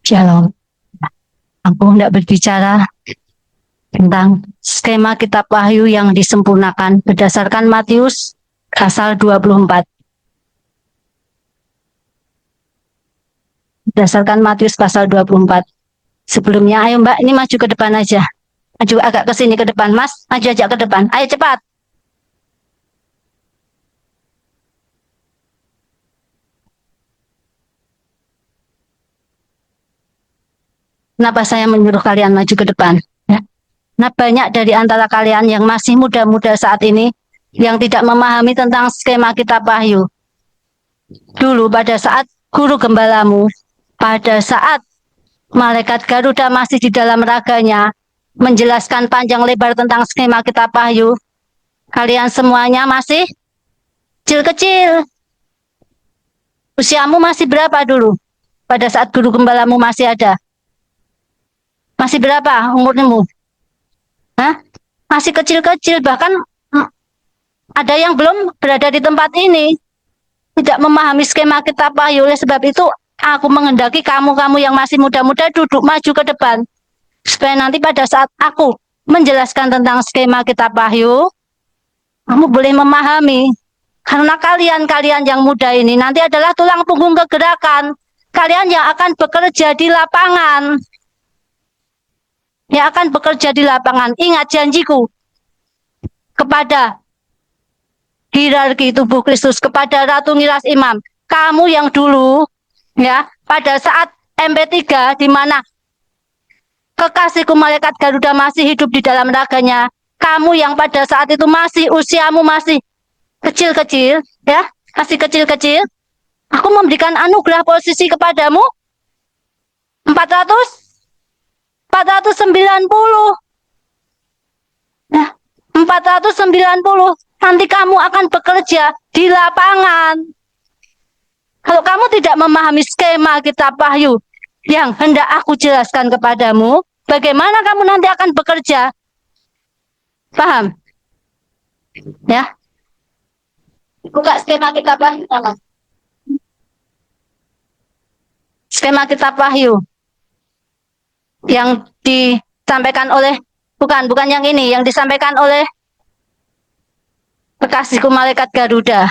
Shalom. Aku hendak berbicara tentang skema kitab Wahyu yang disempurnakan berdasarkan Matius pasal 24. Berdasarkan Matius pasal 24. Sebelumnya, ayo Mbak, ini maju ke depan aja. Maju agak ke sini ke depan, Mas. Maju aja ke depan. Ayo cepat. Kenapa saya menyuruh kalian maju ke depan? Ya. Nah, banyak dari antara kalian yang masih muda-muda saat ini yang tidak memahami tentang skema kitab Wahyu. Dulu pada saat guru gembalamu, pada saat malaikat Garuda masih di dalam raganya, menjelaskan panjang lebar tentang skema kitab Wahyu, kalian semuanya masih kecil-kecil. Usiamu masih berapa dulu? Pada saat guru gembalamu masih ada? Masih berapa umurmu? Hah? Masih kecil-kecil, bahkan ada yang belum berada di tempat ini. Tidak memahami skema kitab Wahyu. Oleh sebab itu, aku menghendaki kamu-kamu yang masih muda-muda duduk maju ke depan. Supaya nanti pada saat aku menjelaskan tentang skema kitab Wahyu, kamu boleh memahami. Karena kalian-kalian yang muda ini nanti adalah tulang punggung kegerakan. Kalian yang akan bekerja di lapangan. Yang akan bekerja di lapangan. Ingat janjiku kepada hierarki tubuh Kristus, kepada Ratu Ngiras Imam. Kamu yang dulu, ya, pada saat MP3, di mana kekasihku malaikat Garuda masih hidup di dalam raganya, kamu yang pada saat itu masih usiamu masih kecil-kecil, ya, masih kecil-kecil, aku memberikan anugerah posisi kepadamu 400 490, ya, 490. Nanti kamu akan bekerja di lapangan. Kalau kamu tidak memahami skema kitab Wahyu yang hendak aku jelaskan kepadamu, bagaimana kamu nanti akan bekerja? Paham? Ya. Buka skema kitab Wahyu. Skema kitab Wahyu yang disampaikan oleh, bukan yang ini, yang disampaikan oleh kekasihku malaikat Garuda.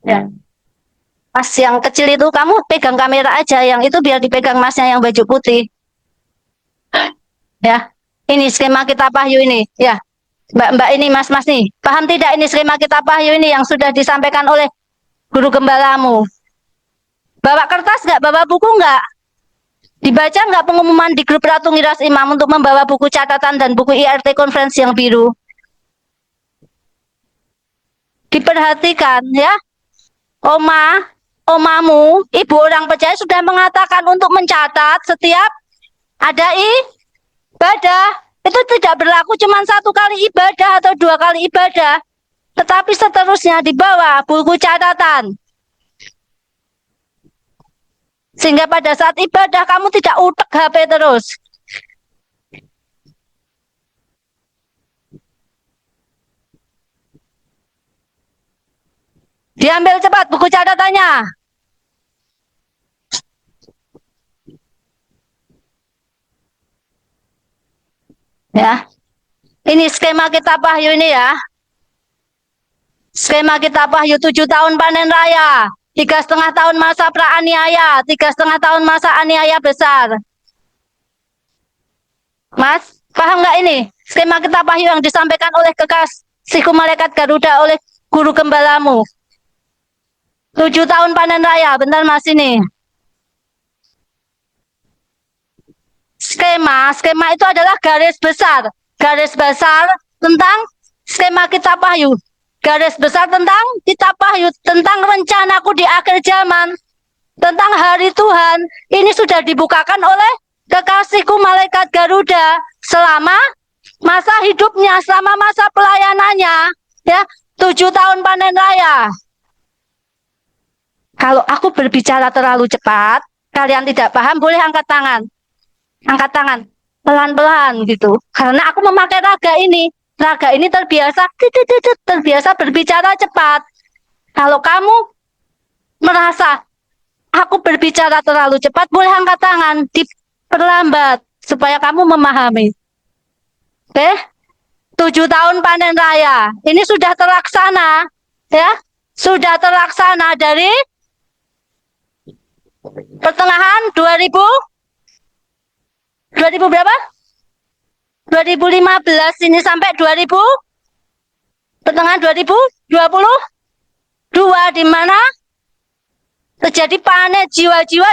Ya. Mas yang kecil itu kamu pegang kamera aja, yang itu biar dipegang masnya yang baju putih. Ya, ini skema kitab Wahyu ini. Ya, Mbak ini mas nih, paham tidak ini skema kitab Wahyu ini yang sudah disampaikan oleh guru gembalamu? Bawa kertas nggak? Bawa buku nggak? Dibaca nggak pengumuman di grup Ratu Ngiras Imam untuk membawa buku catatan dan buku IRT konferensi yang biru? Diperhatikan ya, omamu, ibu orang percaya sudah mengatakan untuk mencatat setiap ada ibadah. Itu tidak berlaku cuma satu kali ibadah atau dua kali ibadah, tetapi seterusnya di bawah buku catatan. Sehingga pada saat ibadah kamu tidak utek HP terus. Diambil cepat buku catatannya. Ya. Ini skema kitab Wahyu ini ya. Skema kitab Wahyu 7 tahun panen raya, 3,5 tahun masa praaniaya, 3,5 tahun masa aniaya besar. Mas, paham nggak ini? Skema kitab Wahyu yang disampaikan oleh kekasihku malaikat Garuda oleh guru gembalamu. 7 tahun panen raya, bentar mas ini. Skema itu adalah garis besar tentang skema kitab Wahyu. Garis besar tentang kitab Wahyu, tentang rencanaku di akhir zaman, tentang hari Tuhan. Ini sudah dibukakan oleh kekasihku malaikat Garuda selama masa hidupnya, selama masa pelayanannya, ya, 7 tahun panen raya. Kalau aku berbicara terlalu cepat, kalian tidak paham, boleh angkat tangan. Angkat tangan. Pelan-pelan gitu. Karena aku memakai raga ini. Raga ini terbiasa berbicara cepat. Kalau kamu merasa aku berbicara terlalu cepat, boleh angkat tangan, diperlambat supaya kamu memahami. Oke? 7 tahun panen raya. Ini sudah terlaksana, ya. Sudah terlaksana dari pertengahan 2000 berapa? 2015 ini sampai 2000 pertengahan 2022 di mana terjadi panen jiwa-jiwa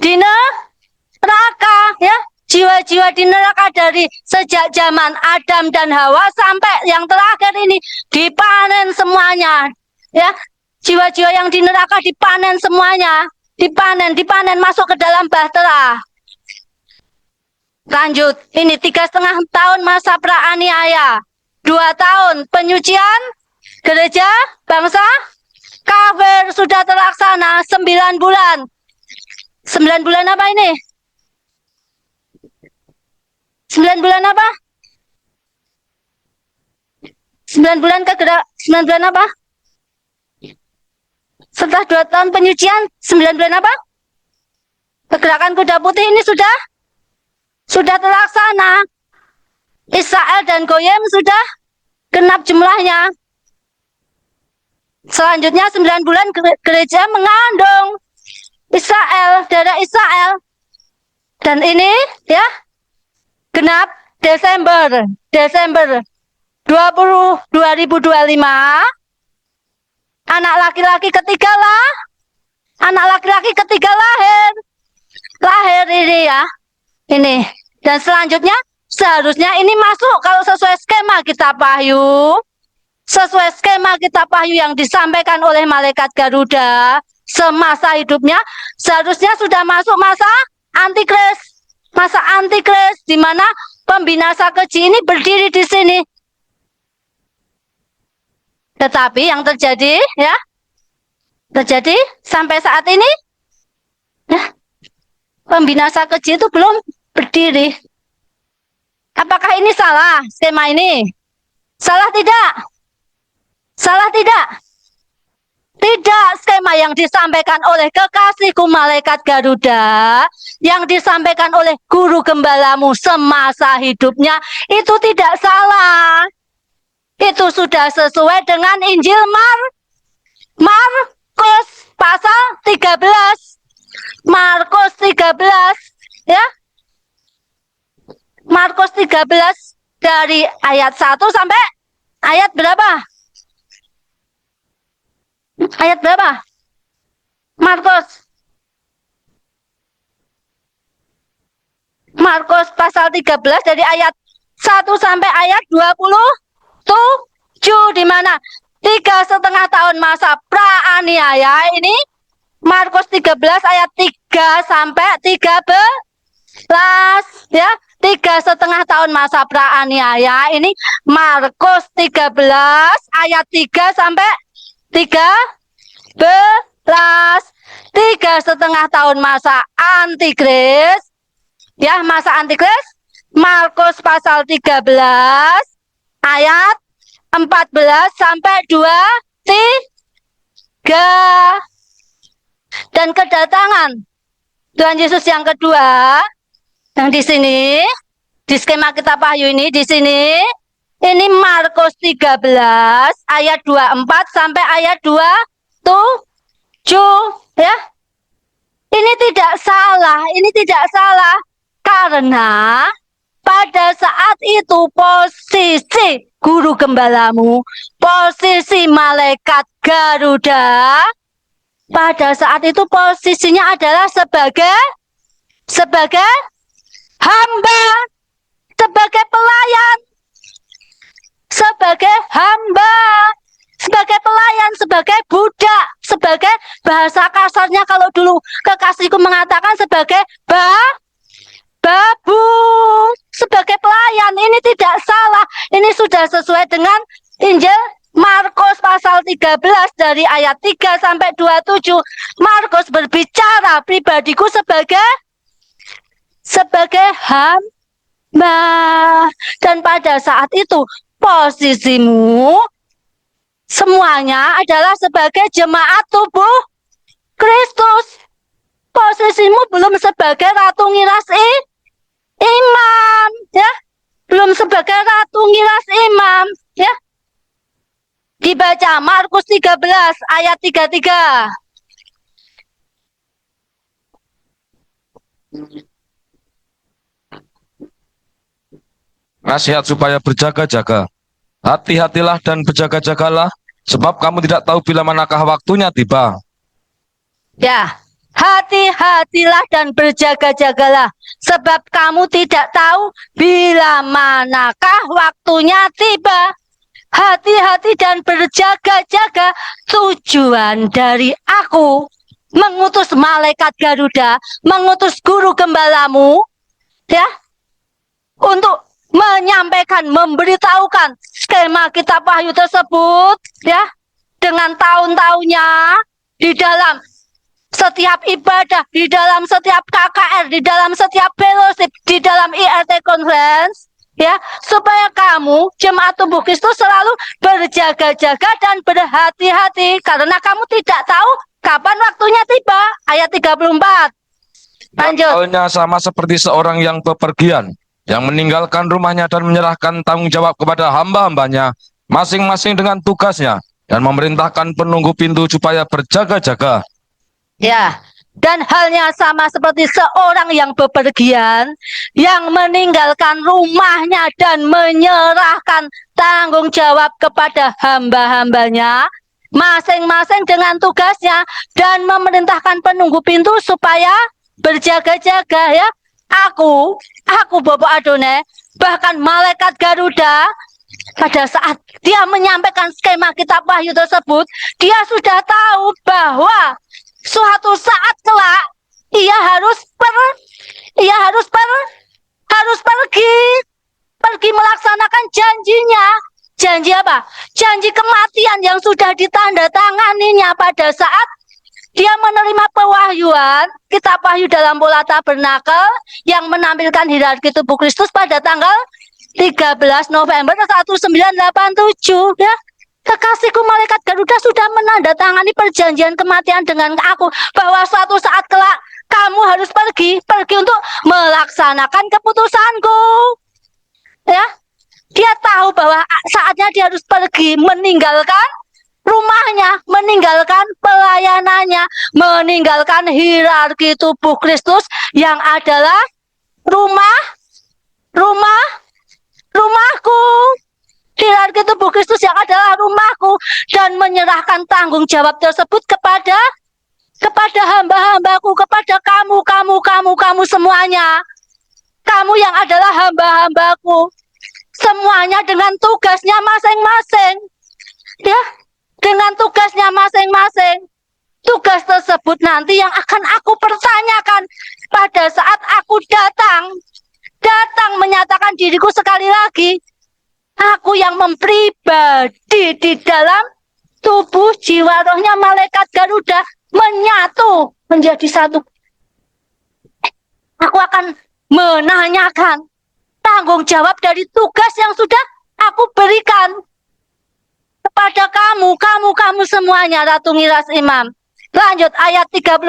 di neraka, ya. Jiwa-jiwa di neraka dari sejak zaman Adam dan Hawa sampai yang terakhir ini dipanen semuanya, ya. Jiwa-jiwa yang di neraka dipanen semuanya, dipanen masuk ke dalam bahtera. Lanjut, ini 3,5 tahun masa praaniaya, 2 tahun penyucian gereja bangsa kafir sudah terlaksana 9 bulan. 9 bulan apa ini? 9 bulan apa? 9 bulan kegerak 9 bulan apa? Setelah 2 tahun penyucian 9 bulan apa? Pergerakan kuda putih ini sudah terlaksana. Israel dan Goyim sudah genap jumlahnya. Selanjutnya 9 bulan gereja mengandung Israel, darah Israel. Dan ini ya genap Desember 2025. Anak laki-laki ketiga lahir ini ya. Ini. Dan selanjutnya seharusnya ini masuk kalau sesuai skema kitab Wahyu. Sesuai skema kitab Wahyu yang disampaikan oleh malaikat Garuda semasa hidupnya, seharusnya sudah masuk masa antikris. Masa antikris di mana pembinasa keji ini berdiri di sini. Tetapi yang terjadi sampai saat ini ya, pembinasa keji itu belum berdiri. Apakah ini salah skema ini? Salah tidak? Salah tidak? Tidak, skema yang disampaikan oleh kekasihku malaikat Garuda, yang disampaikan oleh guru gembalamu semasa hidupnya, itu tidak salah. Itu sudah sesuai dengan Injil Markus pasal 13. Markus 13, ya. Markus 13 dari ayat 1 sampai ayat berapa? Ayat berapa? Markus pasal 13 dari ayat 1 sampai ayat 27, di mana 3,5 tahun masa praaniaya ini Markus 13 ayat 3 sampai 13 ya. 3,5 tahun masa praaniaya ini Markus 13 ayat 3 sampai 13. 3,5 tahun masa antikris ya, masa antikris Markus pasal 13 ayat 14 sampai 23. Dan kedatangan Tuhan Yesus yang kedua yang di sini di skema kitab Wahyu ini di sini ini Markus 13 ayat 24 sampai ayat 27 ya. Ini tidak salah karena pada saat itu posisi guru gembalamu, posisi malaikat Garuda, pada saat itu posisinya adalah sebagai hamba, sebagai pelayan, sebagai hamba, sebagai pelayan, sebagai budak, sebagai bahasa kasarnya kalau dulu kekasihku mengatakan sebagai babu, sebagai pelayan. Ini tidak salah, ini sudah sesuai dengan Injil Markus pasal 13 dari ayat 3 sampai 27. Markus berbicara pribadiku sebagai hamba. Dan pada saat itu posisimu semuanya adalah sebagai jemaat tubuh Kristus. Posisimu belum sebagai ratu ngiras imam, ya. Belum sebagai ratu ngiras imam, ya. Dibaca Markus 13 ayat 33. Nasihat supaya berjaga-jaga. Hati-hatilah dan berjaga-jagalah, sebab kamu tidak tahu bila manakah waktunya tiba. Ya, hati-hatilah dan berjaga-jagalah, sebab kamu tidak tahu bila manakah waktunya tiba. Hati-hati dan berjaga-jaga, tujuan dari aku mengutus malaikat Garuda, mengutus guru gembalamu, ya, untuk menyampaikan, memberitahukan skema kitab Wahyu tersebut, ya, dengan tahun-tahunnya, di dalam setiap ibadah, di dalam setiap KKR, di dalam setiap fellowship, di dalam IRT conference, ya, supaya kamu jemaat tubuh Kristus selalu berjaga-jaga dan berhati-hati, karena kamu tidak tahu kapan waktunya tiba. Ayat 34. Lanjut. Halnya sama seperti seorang yang bepergian, yang meninggalkan rumahnya dan menyerahkan tanggung jawab kepada hamba-hambanya, masing-masing dengan tugasnya, dan memerintahkan penunggu pintu supaya berjaga-jaga. Ya, dan halnya sama seperti seorang yang bepergian, yang meninggalkan rumahnya dan menyerahkan tanggung jawab kepada hamba-hambanya, masing-masing dengan tugasnya, dan memerintahkan penunggu pintu supaya berjaga-jaga, ya. Aku Bapak Adone, bahkan malaikat Garuda, pada saat dia menyampaikan skema kitab Wahyu tersebut, dia sudah tahu bahwa suatu saat kelak ia harus pergi melaksanakan janjinya. Janji apa? Janji kematian yang sudah ditandatanganinya pada saat dia menerima pewahyuan kitab Wahyu dalam pola tabernakel yang menampilkan hierarki tubuh Kristus pada tanggal 13 November 1987, ya. Kekasihku malaikat Garuda sudah menandatangani perjanjian kematian dengan aku, bahwa suatu saat kelak kamu harus pergi untuk melaksanakan keputusanku, ya. Dia tahu bahwa saatnya dia harus pergi, meninggalkan rumahnya, meninggalkan pelayanannya, meninggalkan hierarki tubuh Kristus yang adalah rumahku. Hierarki tubuh Kristus yang adalah rumahku, dan menyerahkan tanggung jawab tersebut kepada hamba-hambaku, kepada kamu semuanya. Kamu yang adalah hamba-hambaku, semuanya dengan tugasnya masing-masing, ya, dengan tugasnya masing-masing. Tugas tersebut nanti yang akan aku pertanyakan pada saat aku datang menyatakan diriku sekali lagi. Aku yang mempribadi di dalam tubuh jiwa rohnya malaikat Garuda menyatu menjadi satu. Aku akan menanyakan tanggung jawab dari tugas yang sudah aku berikan kepada kamu semuanya, Ratu Ngiras Imam. Lanjut ayat 35.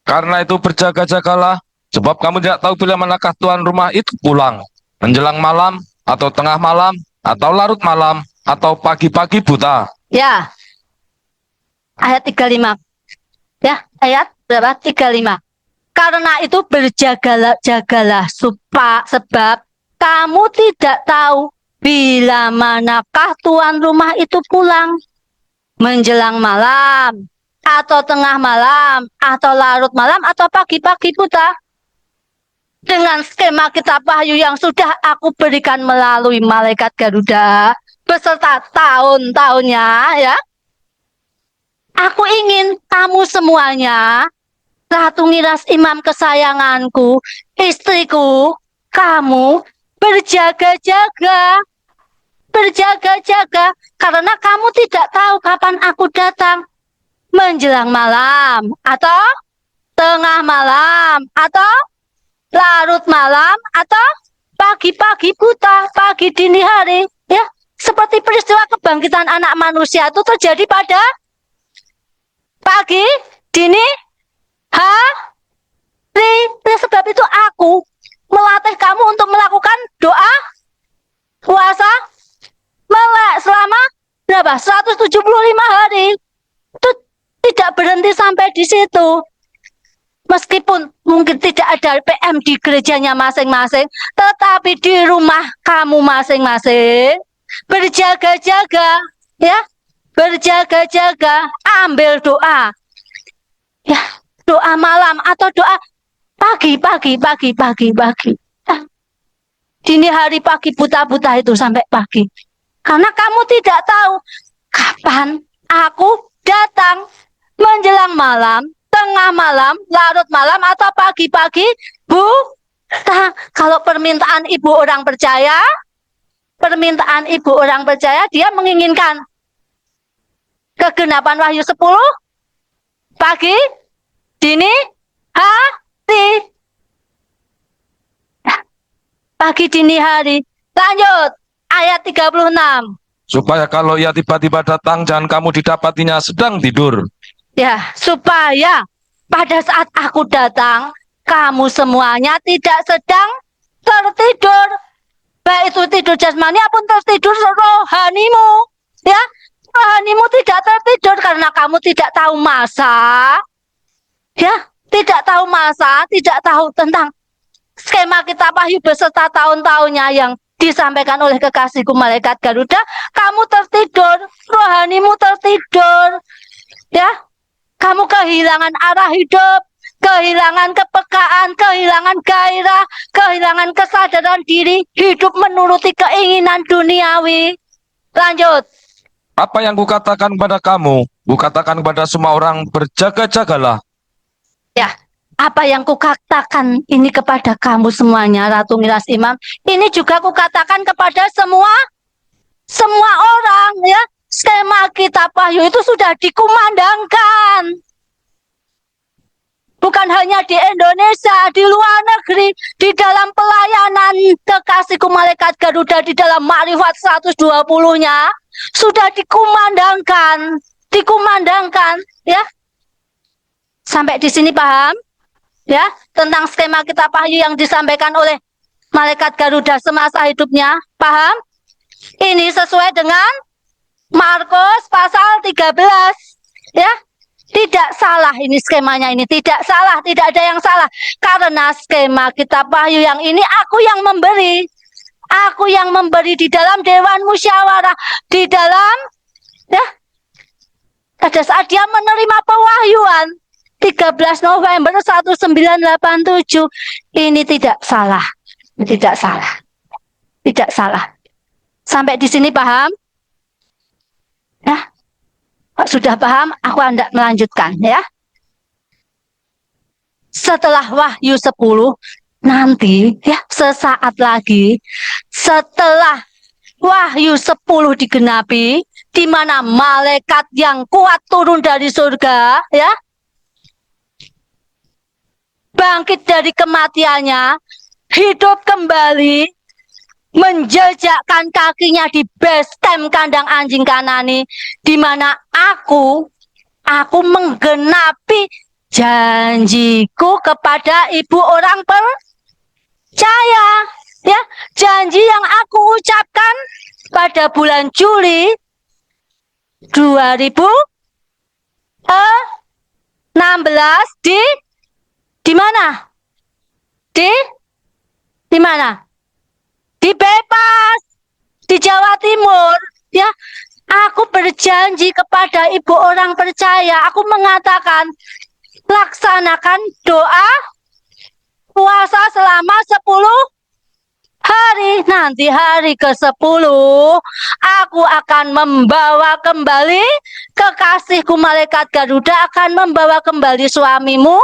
Karena itu berjaga-jagalah, sebab kamu tidak tahu bila manakah tuan rumah itu pulang, menjelang malam, atau tengah malam, atau larut malam, atau pagi-pagi buta. Ya, ayat 35. Ya, ayat berapa? 35. Karena itu berjagalah sebab kamu tidak tahu bila manakah tuan rumah itu pulang, menjelang malam, atau tengah malam, atau larut malam, atau pagi-pagi buta. Dengan skema kitab Wahyu yang sudah aku berikan melalui malaikat Garuda beserta tahun-tahunnya, ya. Aku ingin kamu semuanya, Ratu Ngiras Imam kesayanganku, istriku, kamu berjaga-jaga. berjaga-jaga, karena kamu tidak tahu kapan aku datang. Menjelang malam, atau tengah malam, atau larut malam, atau pagi-pagi buta, pagi dini hari. Ya, seperti peristiwa kebangkitan anak manusia itu terjadi pada pagi dini hari. Oleh sebab itu aku melatih kamu untuk melakukan doa, puasa, melek selama berapa? 175 hari. Itu tidak berhenti sampai di situ. Meskipun mungkin tidak ada PM di gerejanya masing-masing, tetapi di rumah kamu masing-masing berjaga-jaga, ya, berjaga-jaga, ambil doa, ya, doa malam atau doa pagi. Dini hari, pagi, buta-buta itu sampai pagi. Karena kamu tidak tahu kapan aku datang, menjelang malam, tengah malam, larut malam, atau pagi-pagi buta. Kalau permintaan ibu orang percaya, dia menginginkan kegenapan Wahyu 10, pagi, dini, hari. Pagi dini hari. Lanjut, ayat 36. Supaya kalau ia tiba-tiba datang, jangan kamu didapatinya sedang tidur. Ya, supaya pada saat aku datang, kamu semuanya tidak sedang tertidur. Baik itu tidur jasmani maupun tertidur rohanimu. Ya, rohanimu tidak tertidur karena kamu tidak tahu masa. Ya, tidak tahu masa, tidak tahu tentang skema kitab Wahyu beserta tahun-tahunnya yang disampaikan oleh kekasihku malaikat Garuda. Kamu tertidur, rohanimu tertidur. Ya, kamu kehilangan arah hidup, kehilangan kepekaan, kehilangan gairah, kehilangan kesadaran diri, hidup menuruti keinginan duniawi. Lanjut. Apa yang kukatakan kepada kamu, kukatakan kepada semua orang, berjaga-jagalah. Ya, apa yang kukatakan ini kepada kamu semuanya, Ratu Miras Imam, ini juga kukatakan kepada semua orang, ya. Skema kitab Wahyu itu sudah dikumandangkan. Bukan hanya di Indonesia, di luar negeri, di dalam pelayanan kekasihku malaikat Garuda, di dalam Makrifat 120-nya, sudah dikumandangkan, ya. Sampai di sini paham? Ya, tentang skema kitab Wahyu yang disampaikan oleh malaikat Garuda semasa hidupnya, paham? Ini sesuai dengan Markus pasal 13, ya. Tidak salah ini skemanya, ini tidak salah, tidak ada yang salah. Karena skema kitab Wahyu yang ini aku yang memberi. Aku yang memberi di dalam Dewan Musyawarah, di dalam, ya, pada saat dia menerima pewahyuan 13 November 1987, ini tidak salah. Tidak salah. Tidak salah. Sampai di sini paham? Ya. Sudah paham? Aku hendak melanjutkan, ya. Setelah Wahyu 10 nanti, ya, sesaat lagi setelah Wahyu 10 digenapi, di mana malaikat yang kuat turun dari surga, ya, bangkit dari kematiannya, hidup kembali, menjejakkan kakinya di base camp kandang anjing Kanani, di mana aku menggenapi janjiku kepada ibu orang percaya, ya, janji yang aku ucapkan pada bulan Juli 2016 di mana? Di mana? Di Bebas, di Jawa Timur, ya. Aku berjanji kepada ibu orang percaya, aku mengatakan laksanakan doa puasa selama 10 hari. Nanti hari ke-10 aku akan membawa kembali kekasihku malaikat Garuda, akan membawa kembali suamimu,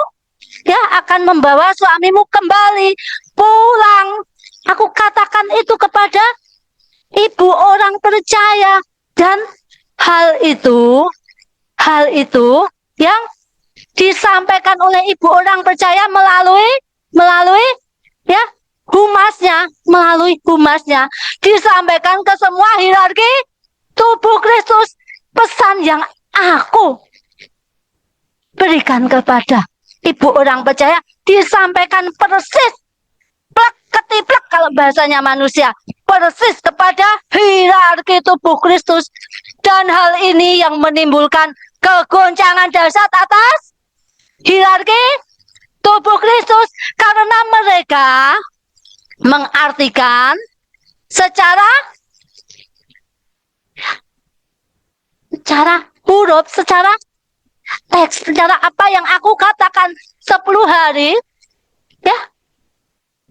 ya, akan membawa suamimu kembali pulang. Aku katakan itu kepada ibu orang percaya. Dan hal itu yang disampaikan oleh ibu orang percaya melalui ya melalui humasnya disampaikan ke semua hierarki tubuh Kristus. Pesan yang aku berikan kepada ibu orang percaya disampaikan persis, plek ketiplek kalau bahasanya manusia, persis kepada hierarki tubuh Kristus. Dan hal ini yang menimbulkan kegoncangan dahsyat atas hierarki tubuh Kristus, karena mereka mengartikan secara huruf, secara teks, secara apa yang aku katakan 10 hari, ya,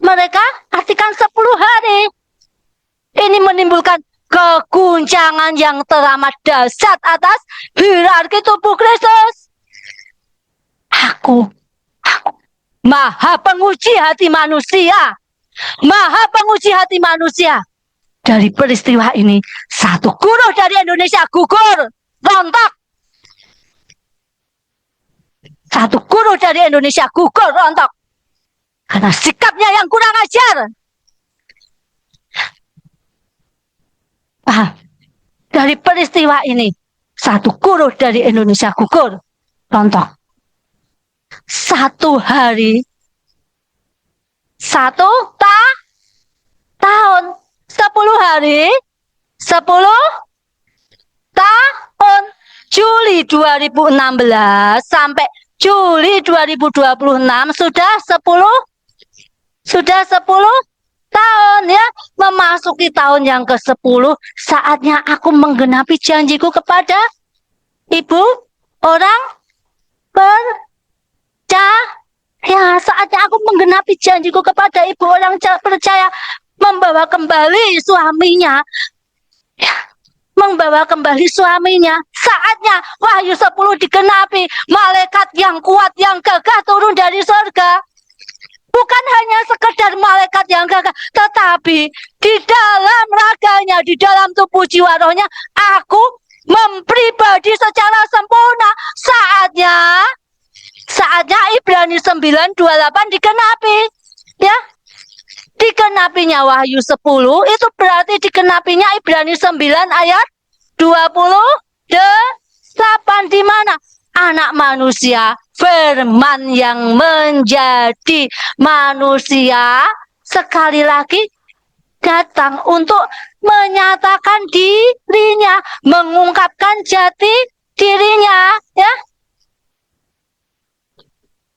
mereka artikan 10 hari. Ini menimbulkan keguncangan yang teramat dahsyat atas hierarki tubuh Kristus. Aku maha penguji hati manusia. Maha penguji hati manusia. Dari peristiwa ini, satu guru dari Indonesia gugur, rontok. Satu guru dari Indonesia gugur, rontok. Karena sikapnya yang kurang ajar. Dari peristiwa ini, satu guru dari Indonesia gugur, rontok. 1 hari, 1 tahun, 10 hari, 10 tahun. Juli 2016 sampai Juli 2026 sudah 10 tahun, ya, memasuki tahun yang ke-10. Saatnya aku menggenapi janjiku kepada ibu orang percaya. Saatnya aku menggenapi janjiku kepada ibu orang percaya, membawa kembali suaminya, ya, membawa kembali suaminya. Saatnya Wahyu 10 digenapi. Malaikat yang kuat, yang gagah turun dari surga. Bukan hanya sekedar malaikat yang gagah, tetapi di dalam raganya, di dalam tubuh jiwa rohnya, aku mempribadi secara sempurna. Saatnya Ibrani 9:28 digenapi, ya. Digenapinya Wahyu 10 itu berarti digenapinya Ibrani 9 ayat 28, di mana anak manusia, firman yang menjadi manusia, sekali lagi datang untuk menyatakan dirinya, mengungkapkan jati dirinya, ya.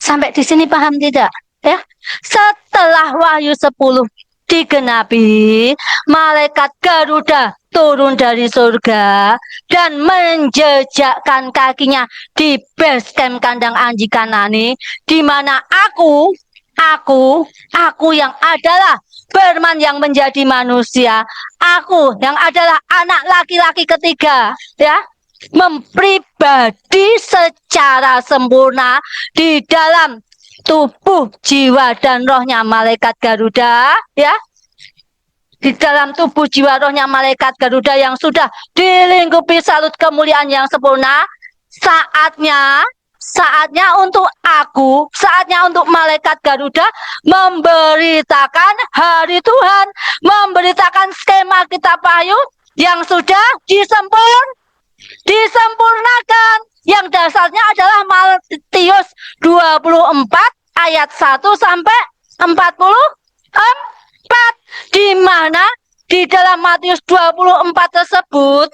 Sampai di sini paham tidak? Ya. Setelah Wahyu 10 digenapi, malaikat Garuda turun dari surga dan menjejakkan kakinya di base camp kandang anjing Kanani, di mana aku yang adalah firman yang menjadi manusia, aku yang adalah anak laki-laki ketiga, ya, mempribadi secara sempurna di dalam tubuh, jiwa, dan rohnya malaikat Garuda, ya. Di dalam tubuh, jiwa, rohnya malaikat Garuda yang sudah dilingkupi salut kemuliaan yang sempurna. Saatnya untuk aku, saatnya untuk malaikat Garuda memberitakan hari Tuhan, memberitakan skema kitab Wahyu yang sudah disempurnakan, yang dasarnya adalah Matius 24 ayat 1 sampai 44, di mana di dalam Matius 24 tersebut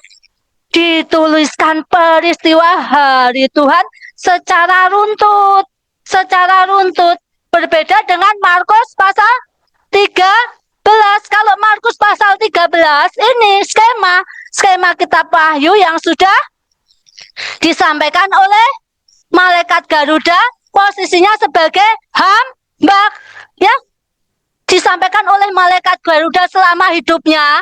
dituliskan peristiwa hari Tuhan secara runtut, berbeda dengan Markus pasal 13. Kalau Markus pasal 13 ini skema kitab Wahyu yang sudah disampaikan oleh malaikat Garuda, posisinya sebagai hamba, ya. Disampaikan oleh malaikat Garuda selama hidupnya.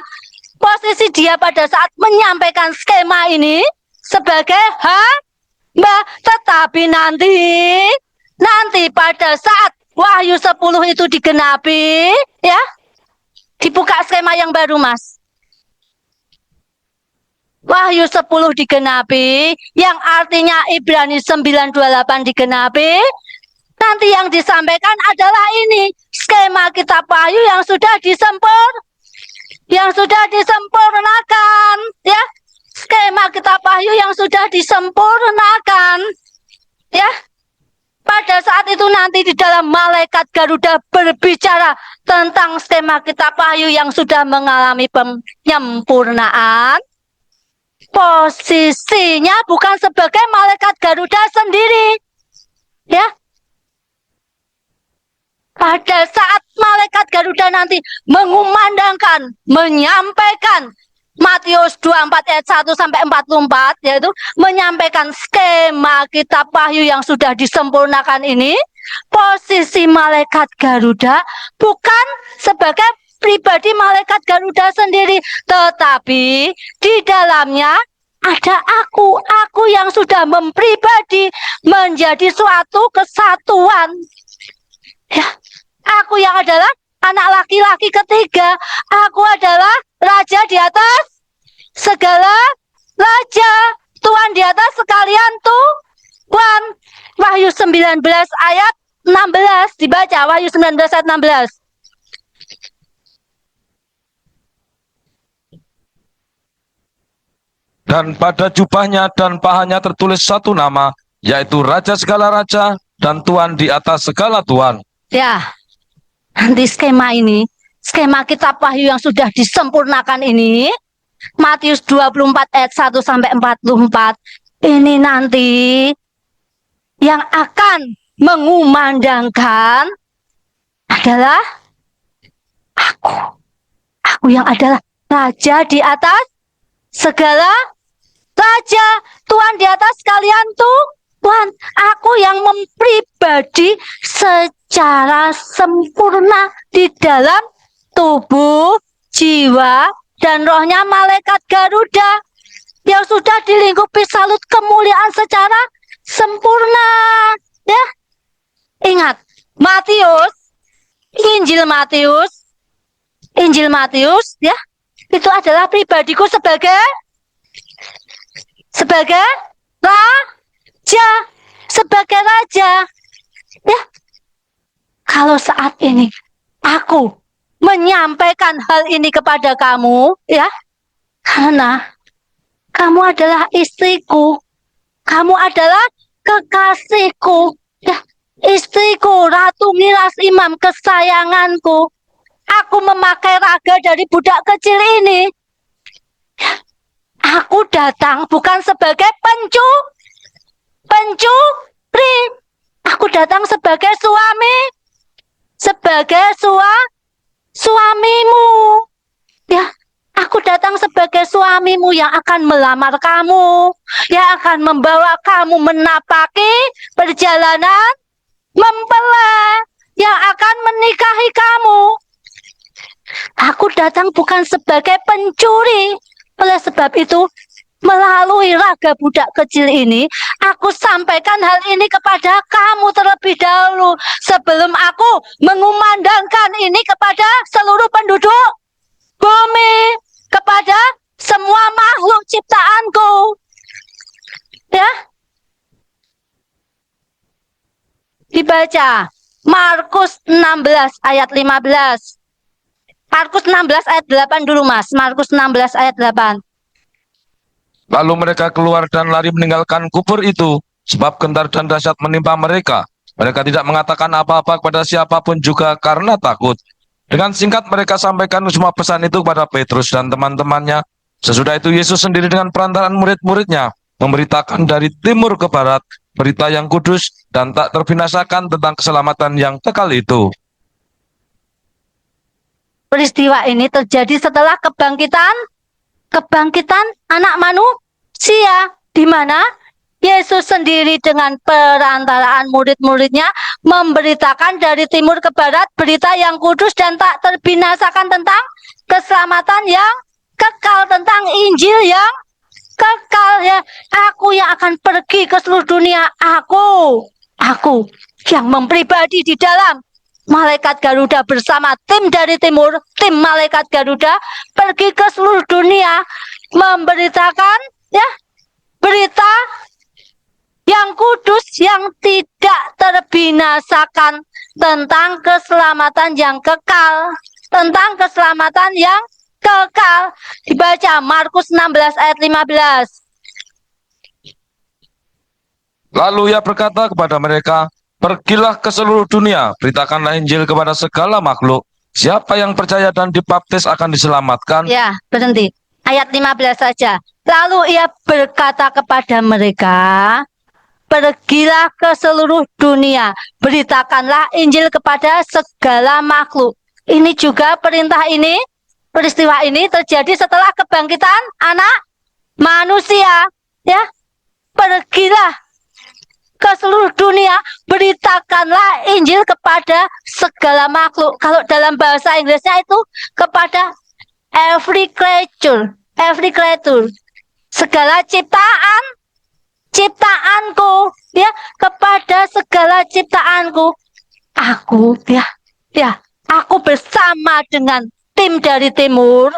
Posisi dia pada saat menyampaikan skema ini sebagai hamba. Tetapi nanti pada saat Wahyu 10 itu digenapi, ya, dibuka skema yang baru, Mas. Wahyu 10 digenapi, yang artinya Ibrani 9:28 digenapi. Nanti yang disampaikan adalah ini, skema kitab Wahyu yang sudah disempurnakan, ya. Skema kitab Wahyu yang sudah disempurnakan, ya. Pada saat itu nanti di dalam malaikat Garuda berbicara tentang skema kitab Wahyu yang sudah mengalami penyempurnaan. Posisinya bukan sebagai malaikat Garuda sendiri, ya. Pada saat malaikat Garuda nanti mengumandangkan, menyampaikan Matius 24 ayat 1 sampai 44, yaitu menyampaikan skema kitab Wahyu yang sudah disempurnakan ini, posisi malaikat Garuda bukan sebagai pribadi malaikat Garuda sendiri, tetapi di dalamnya ada aku yang sudah mempribadi menjadi suatu kesatuan. Ya, aku yang adalah anak laki-laki ketiga. Aku adalah raja di atas segala raja, Tuhan di atas sekalian Tuhan. Wahyu 19 ayat 16 dibaca, Wahyu 19 ayat 16. Dan pada jubahnya dan pahanya tertulis satu nama, yaitu Raja segala raja dan Tuhan di atas segala Tuhan. Ya, nanti skema ini, skema kitab Wahyu yang sudah disempurnakan ini, Matius 24 ayat 1 sampai 44, ini nanti yang akan mengumandangkan adalah aku yang adalah raja di atas segala raja, Tuhan di atas kalian Tuhan. Aku yang mempribadi secara sempurna di dalam tubuh, jiwa, dan rohnya malaikat Garuda yang sudah dilingkupi salut kemuliaan secara sempurna. Ya, ingat, Injil Matius, ya, itu adalah pribadiku sebagai raja, ya. Kalau saat ini aku menyampaikan hal ini kepada kamu, ya, karena kamu adalah istriku, kamu adalah kekasihku, ya, istriku, Ratu Miras Imam kesayanganku. Aku memakai raga dari budak kecil ini. Aku datang bukan sebagai pencuri. Aku datang sebagai suamimu. Ya, aku datang sebagai suamimu yang akan melamar kamu, yang akan membawa kamu menapaki perjalanan mempelai, yang akan menikahi kamu. Aku datang bukan sebagai pencuri. Oleh sebab itu, melalui raga budak kecil ini, aku sampaikan hal ini kepada kamu terlebih dahulu, sebelum aku mengumandangkan ini kepada seluruh penduduk bumi, kepada semua makhluk ciptaanku. Ya, dibaca Markus 16 ayat 15. Markus 16 ayat 8 dulu, Mas. Markus 16 ayat 8. Lalu mereka keluar dan lari meninggalkan kubur itu, sebab gentar dan dahsyat menimpa mereka. Mereka tidak mengatakan apa-apa kepada siapapun juga karena takut. Dengan singkat mereka sampaikan semua pesan itu kepada Petrus dan teman-temannya. Sesudah itu Yesus sendiri dengan perantaraan murid-muridnya memberitakan dari timur ke barat berita yang kudus dan tak terbinasakan tentang keselamatan yang kekal itu. Peristiwa ini terjadi setelah kebangkitan anak manusia, di mana Yesus sendiri dengan perantaraan murid-muridnya memberitakan dari timur ke barat berita yang kudus dan tak terbinasakan tentang keselamatan yang kekal, tentang Injil yang kekal. Ya, aku yang akan pergi ke seluruh dunia, aku yang mempribadi di dalam malaikat Garuda bersama tim dari timur, tim malaikat Garuda pergi ke seluruh dunia memberitakan ya berita yang kudus yang tidak terbinasakan tentang keselamatan yang kekal, tentang keselamatan yang kekal. Dibaca Markus 16 ayat 15. Lalu ia berkata kepada mereka, pergilah ke seluruh dunia, beritakanlah Injil kepada segala makhluk. Siapa yang percaya dan dibaptis akan diselamatkan. Ya, berhenti. Ayat 15 saja. Lalu ia berkata kepada mereka, pergilah ke seluruh dunia, beritakanlah Injil kepada segala makhluk. Ini juga perintah ini, peristiwa ini terjadi setelah kebangkitan anak manusia. Ya, pergilah ke seluruh dunia, beritakanlah Injil kepada segala makhluk. Kalau dalam bahasa Inggrisnya itu kepada every creature, segala ciptaanku, ya, kepada segala ciptaanku. Aku bersama dengan tim dari timur,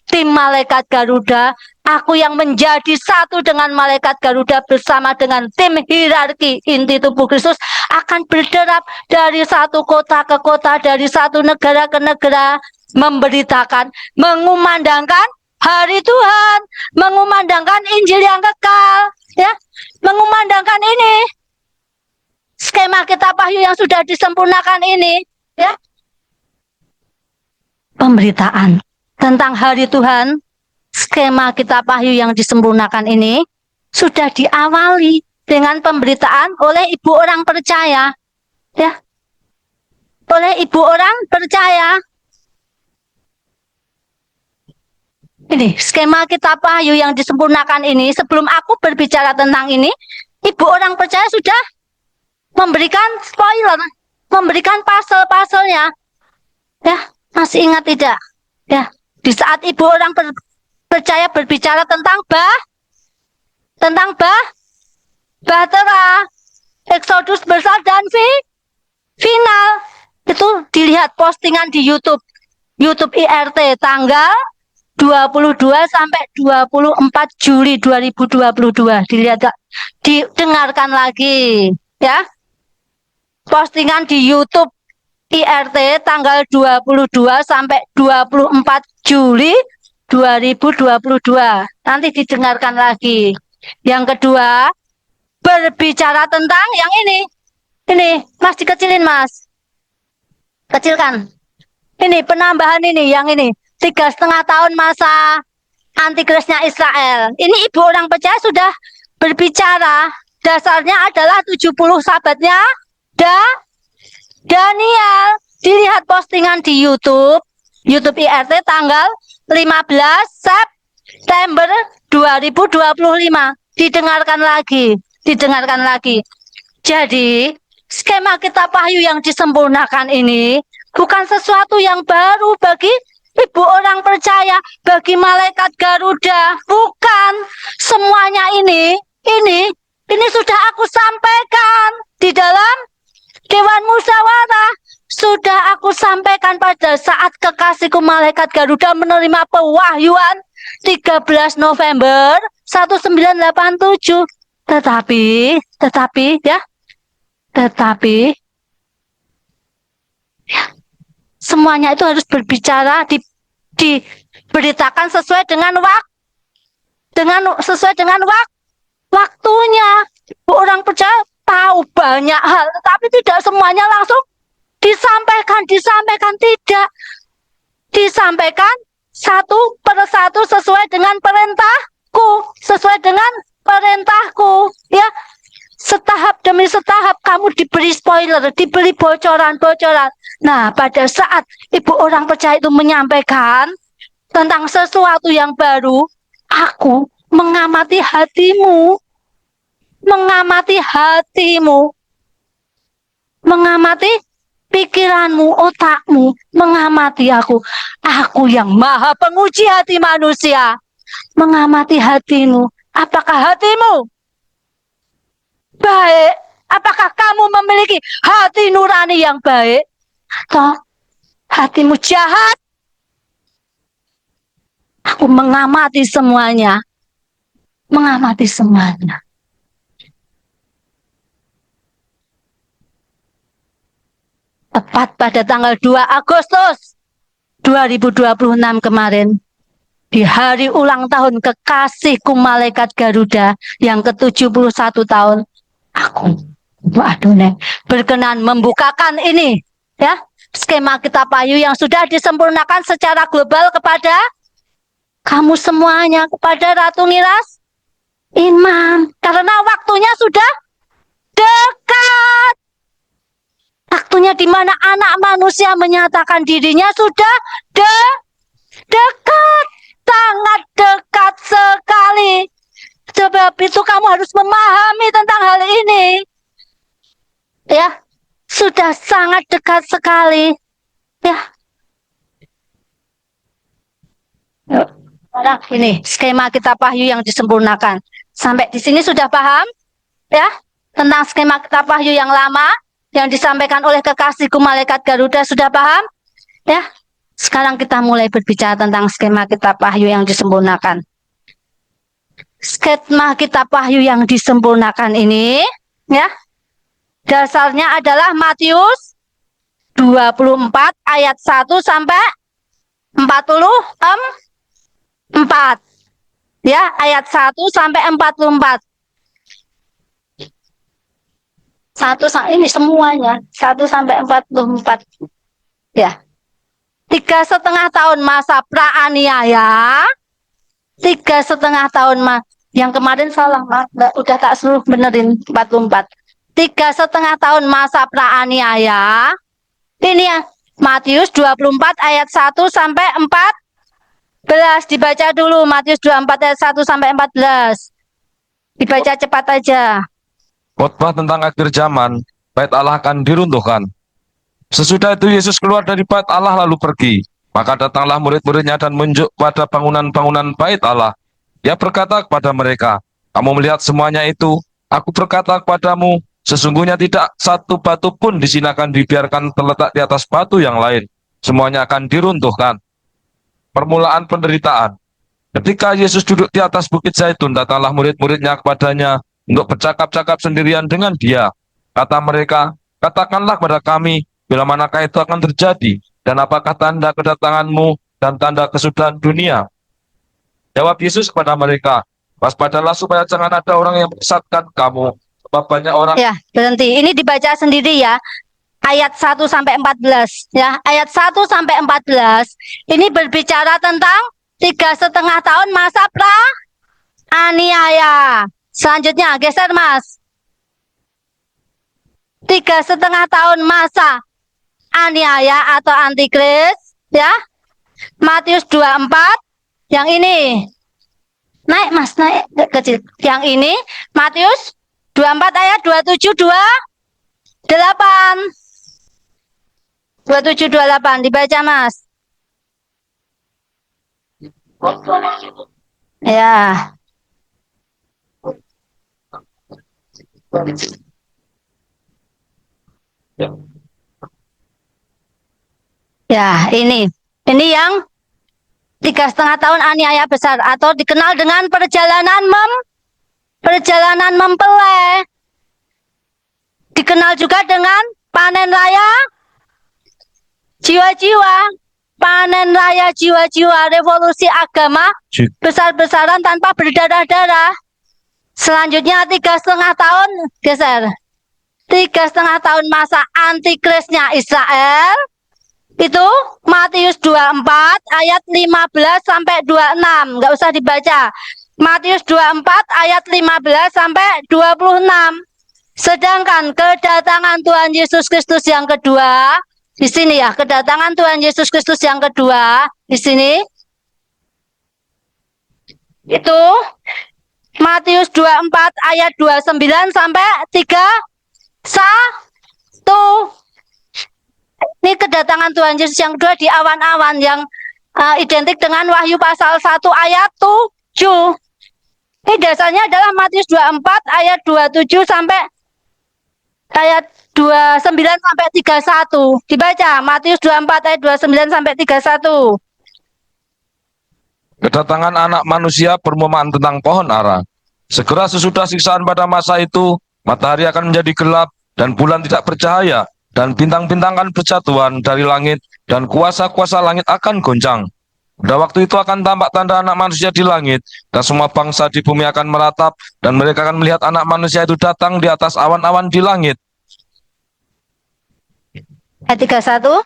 tim malaikat Garuda, aku yang menjadi satu dengan malaikat Garuda bersama dengan tim hierarki inti tubuh Kristus akan berderap dari satu kota ke kota, dari satu negara ke negara, memberitakan, mengumandangkan hari Tuhan, mengumandangkan Injil yang kekal, ya, mengumandangkan ini skema kitab Wahyu yang sudah disempurnakan ini, ya, pemberitaan tentang hari Tuhan. Skema kitab Wahyu yang disempurnakan ini sudah diawali dengan pemberitaan oleh ibu orang percaya, ya, oleh ibu orang percaya. Ini skema kitab Wahyu yang disempurnakan ini. Sebelum aku berbicara tentang ini, ibu orang percaya sudah memberikan spoiler, memberikan pasal-pasalnya. Ya, masih ingat tidak? Ya, di saat ibu orang percaya berbicara tentang Bahtera, Exodus besar dan final, itu dilihat postingan di YouTube IRT tanggal 22 sampai 24 Juli 2022. Dilihat, didengarkan lagi, ya. Postingan di YouTube IRT tanggal 22 sampai 24 Juli 2022. Nanti didengarkan lagi. Yang kedua, berbicara tentang yang ini. Ini, Mas, dikecilin, Mas. Kecilkan. Ini, penambahan ini, yang ini. 3,5 tahun masa antikrisnya Israel. Ini ibu orang percaya sudah berbicara. Dasarnya adalah 70 sahabatnya Daniel. Dilihat postingan di YouTube IRT tanggal 15 September 2025. Didengarkan lagi. Jadi, skema kitab Wahyu yang disempurnakan ini bukan sesuatu yang baru bagi ibu orang percaya, bagi malaikat Garuda. Bukan. Semuanya ini sudah aku sampaikan di dalam Dewan Musyawarah. Sudah aku sampaikan pada saat kekasihku malaikat Garuda menerima pewahyuan 13 November 1987. Tetapi semuanya itu harus berbicara, diberitakan sesuai dengan waktunya. Orang percaya tahu banyak hal, tetapi tidak semuanya langsung disampaikan, tidak. Disampaikan satu persatu sesuai dengan perintahku, ya. Setahap demi setahap kamu diberi spoiler, diberi bocoran-bocoran. Nah, pada saat ibu orang percaya itu menyampaikan tentang sesuatu yang baru, aku mengamati hatimu, mengamati pikiranmu, otakmu, mengamati aku. Aku yang maha penguji hati manusia, mengamati hatimu. Apakah hatimu baik? Apakah kamu memiliki hati nurani yang baik? Toh, hatimu jahat. Aku mengamati semuanya. Mengamati semuanya. Tepat pada tanggal 2 Agustus 2026 kemarin, di hari ulang tahun kekasihku malaikat Garuda yang ke-71 tahun, aku, Bu Adone, berkenan membukakan ini, ya, skema kitab Wahyu yang sudah disempurnakan secara global kepada kamu semuanya, kepada Ratu Miras Iman, karena waktunya sudah dekat. Waktunya di mana anak manusia menyatakan dirinya sudah dekat, sangat dekat sekali. Sebab itu kamu harus memahami tentang hal ini. Ya, sudah sangat dekat sekali. Ya. Nah, ini skema kitab Wahyu yang disempurnakan. Sampai di sini sudah paham? Ya, tentang skema kitab Wahyu yang lama yang disampaikan oleh kekasihku malaikat Garuda sudah paham? Ya. Sekarang kita mulai berbicara tentang skema kitab Wahyu yang disempurnakan. Skema kitab Wahyu yang disempurnakan ini, ya, dasarnya adalah Matius 24 ayat 1 sampai 44. Ya, ayat 1 sampai 44. Ini semuanya 1 sampai 44. Ya. 3,5 tahun masa praaniaya. 3,5 tahun yang kemarin salah, udah tak suruh benerin 44. 3,5 tahun masa praaniaya. Ini ya, Matius 24 ayat 1 sampai 14. Dibaca dulu Matius 24 ayat 1 sampai 14. Dibaca cepat aja. Khotbah tentang akhir zaman, bait Allah akan diruntuhkan. Sesudah itu Yesus keluar dari bait Allah lalu pergi. Maka datanglah murid-muridnya dan menunjuk pada bangunan-bangunan bait Allah. Dia berkata kepada mereka, kamu melihat semuanya itu? Aku berkata kepadamu, sesungguhnya tidak satu batu pun di sini akan dibiarkan terletak di atas batu yang lain. Semuanya akan diruntuhkan. Permulaan penderitaan. Ketika Yesus duduk di atas bukit Zaitun, datanglah murid-muridnya kepadanya untuk bercakap-cakap sendirian dengan dia. Kata mereka, katakanlah kepada kami, bila manakah itu akan terjadi, dan apakah tanda kedatanganmu dan tanda kesudahan dunia? Jawab Yesus kepada mereka, waspadalah supaya jangan ada orang yang menyesatkan kamu, sebab banyak orang... Ya, berhenti. Ini dibaca sendiri ya. Ayat 1 sampai 14. Ya, ayat 1 sampai 14. Ini berbicara tentang 3,5 tahun masa praaniaya. Selanjutnya, geser Mas. 3,5 tahun masa aniaya atau antikris, ya. Matius 24, yang ini. Naik Mas, naik kecil. Yang ini, Matius 24 ayat 27, 28. 27, 28, dibaca Mas. Ya. Ya, ini yang 3,5 tahun aniaya besar atau dikenal dengan perjalanan mempelai. Dikenal juga dengan panen raya jiwa-jiwa, panen raya jiwa-jiwa, revolusi agama besar-besaran tanpa berdarah-darah. Selanjutnya 3,5 tahun, geser. 3,5 tahun masa antikrisnya Israel. Itu Matius 24 ayat 15 sampai 26. Enggak usah dibaca. Matius 24 ayat 15 sampai 26. Sedangkan kedatangan Tuhan Yesus Kristus yang kedua di sini ya, kedatangan Tuhan Yesus Kristus yang kedua di sini itu Matius 24 ayat 29 sampai 31. Ini kedatangan Tuhan Yesus yang kedua di awan-awan yang identik dengan Wahyu pasal 1 ayat 7. Ini dasarnya adalah Matius 24 ayat 27 sampai ayat 29 sampai 31. Dibaca Matius 24 ayat 29 sampai 31. Kedatangan anak manusia perumpamaan tentang pohon ara. Segera sesudah siksaan pada masa itu, matahari akan menjadi gelap, dan bulan tidak bercahaya, dan bintang-bintang akan berjatuhan dari langit, dan kuasa-kuasa langit akan goncang. Pada waktu itu akan tampak tanda anak manusia di langit, dan semua bangsa di bumi akan meratap, dan mereka akan melihat anak manusia itu datang di atas awan-awan di langit, Ayat 31.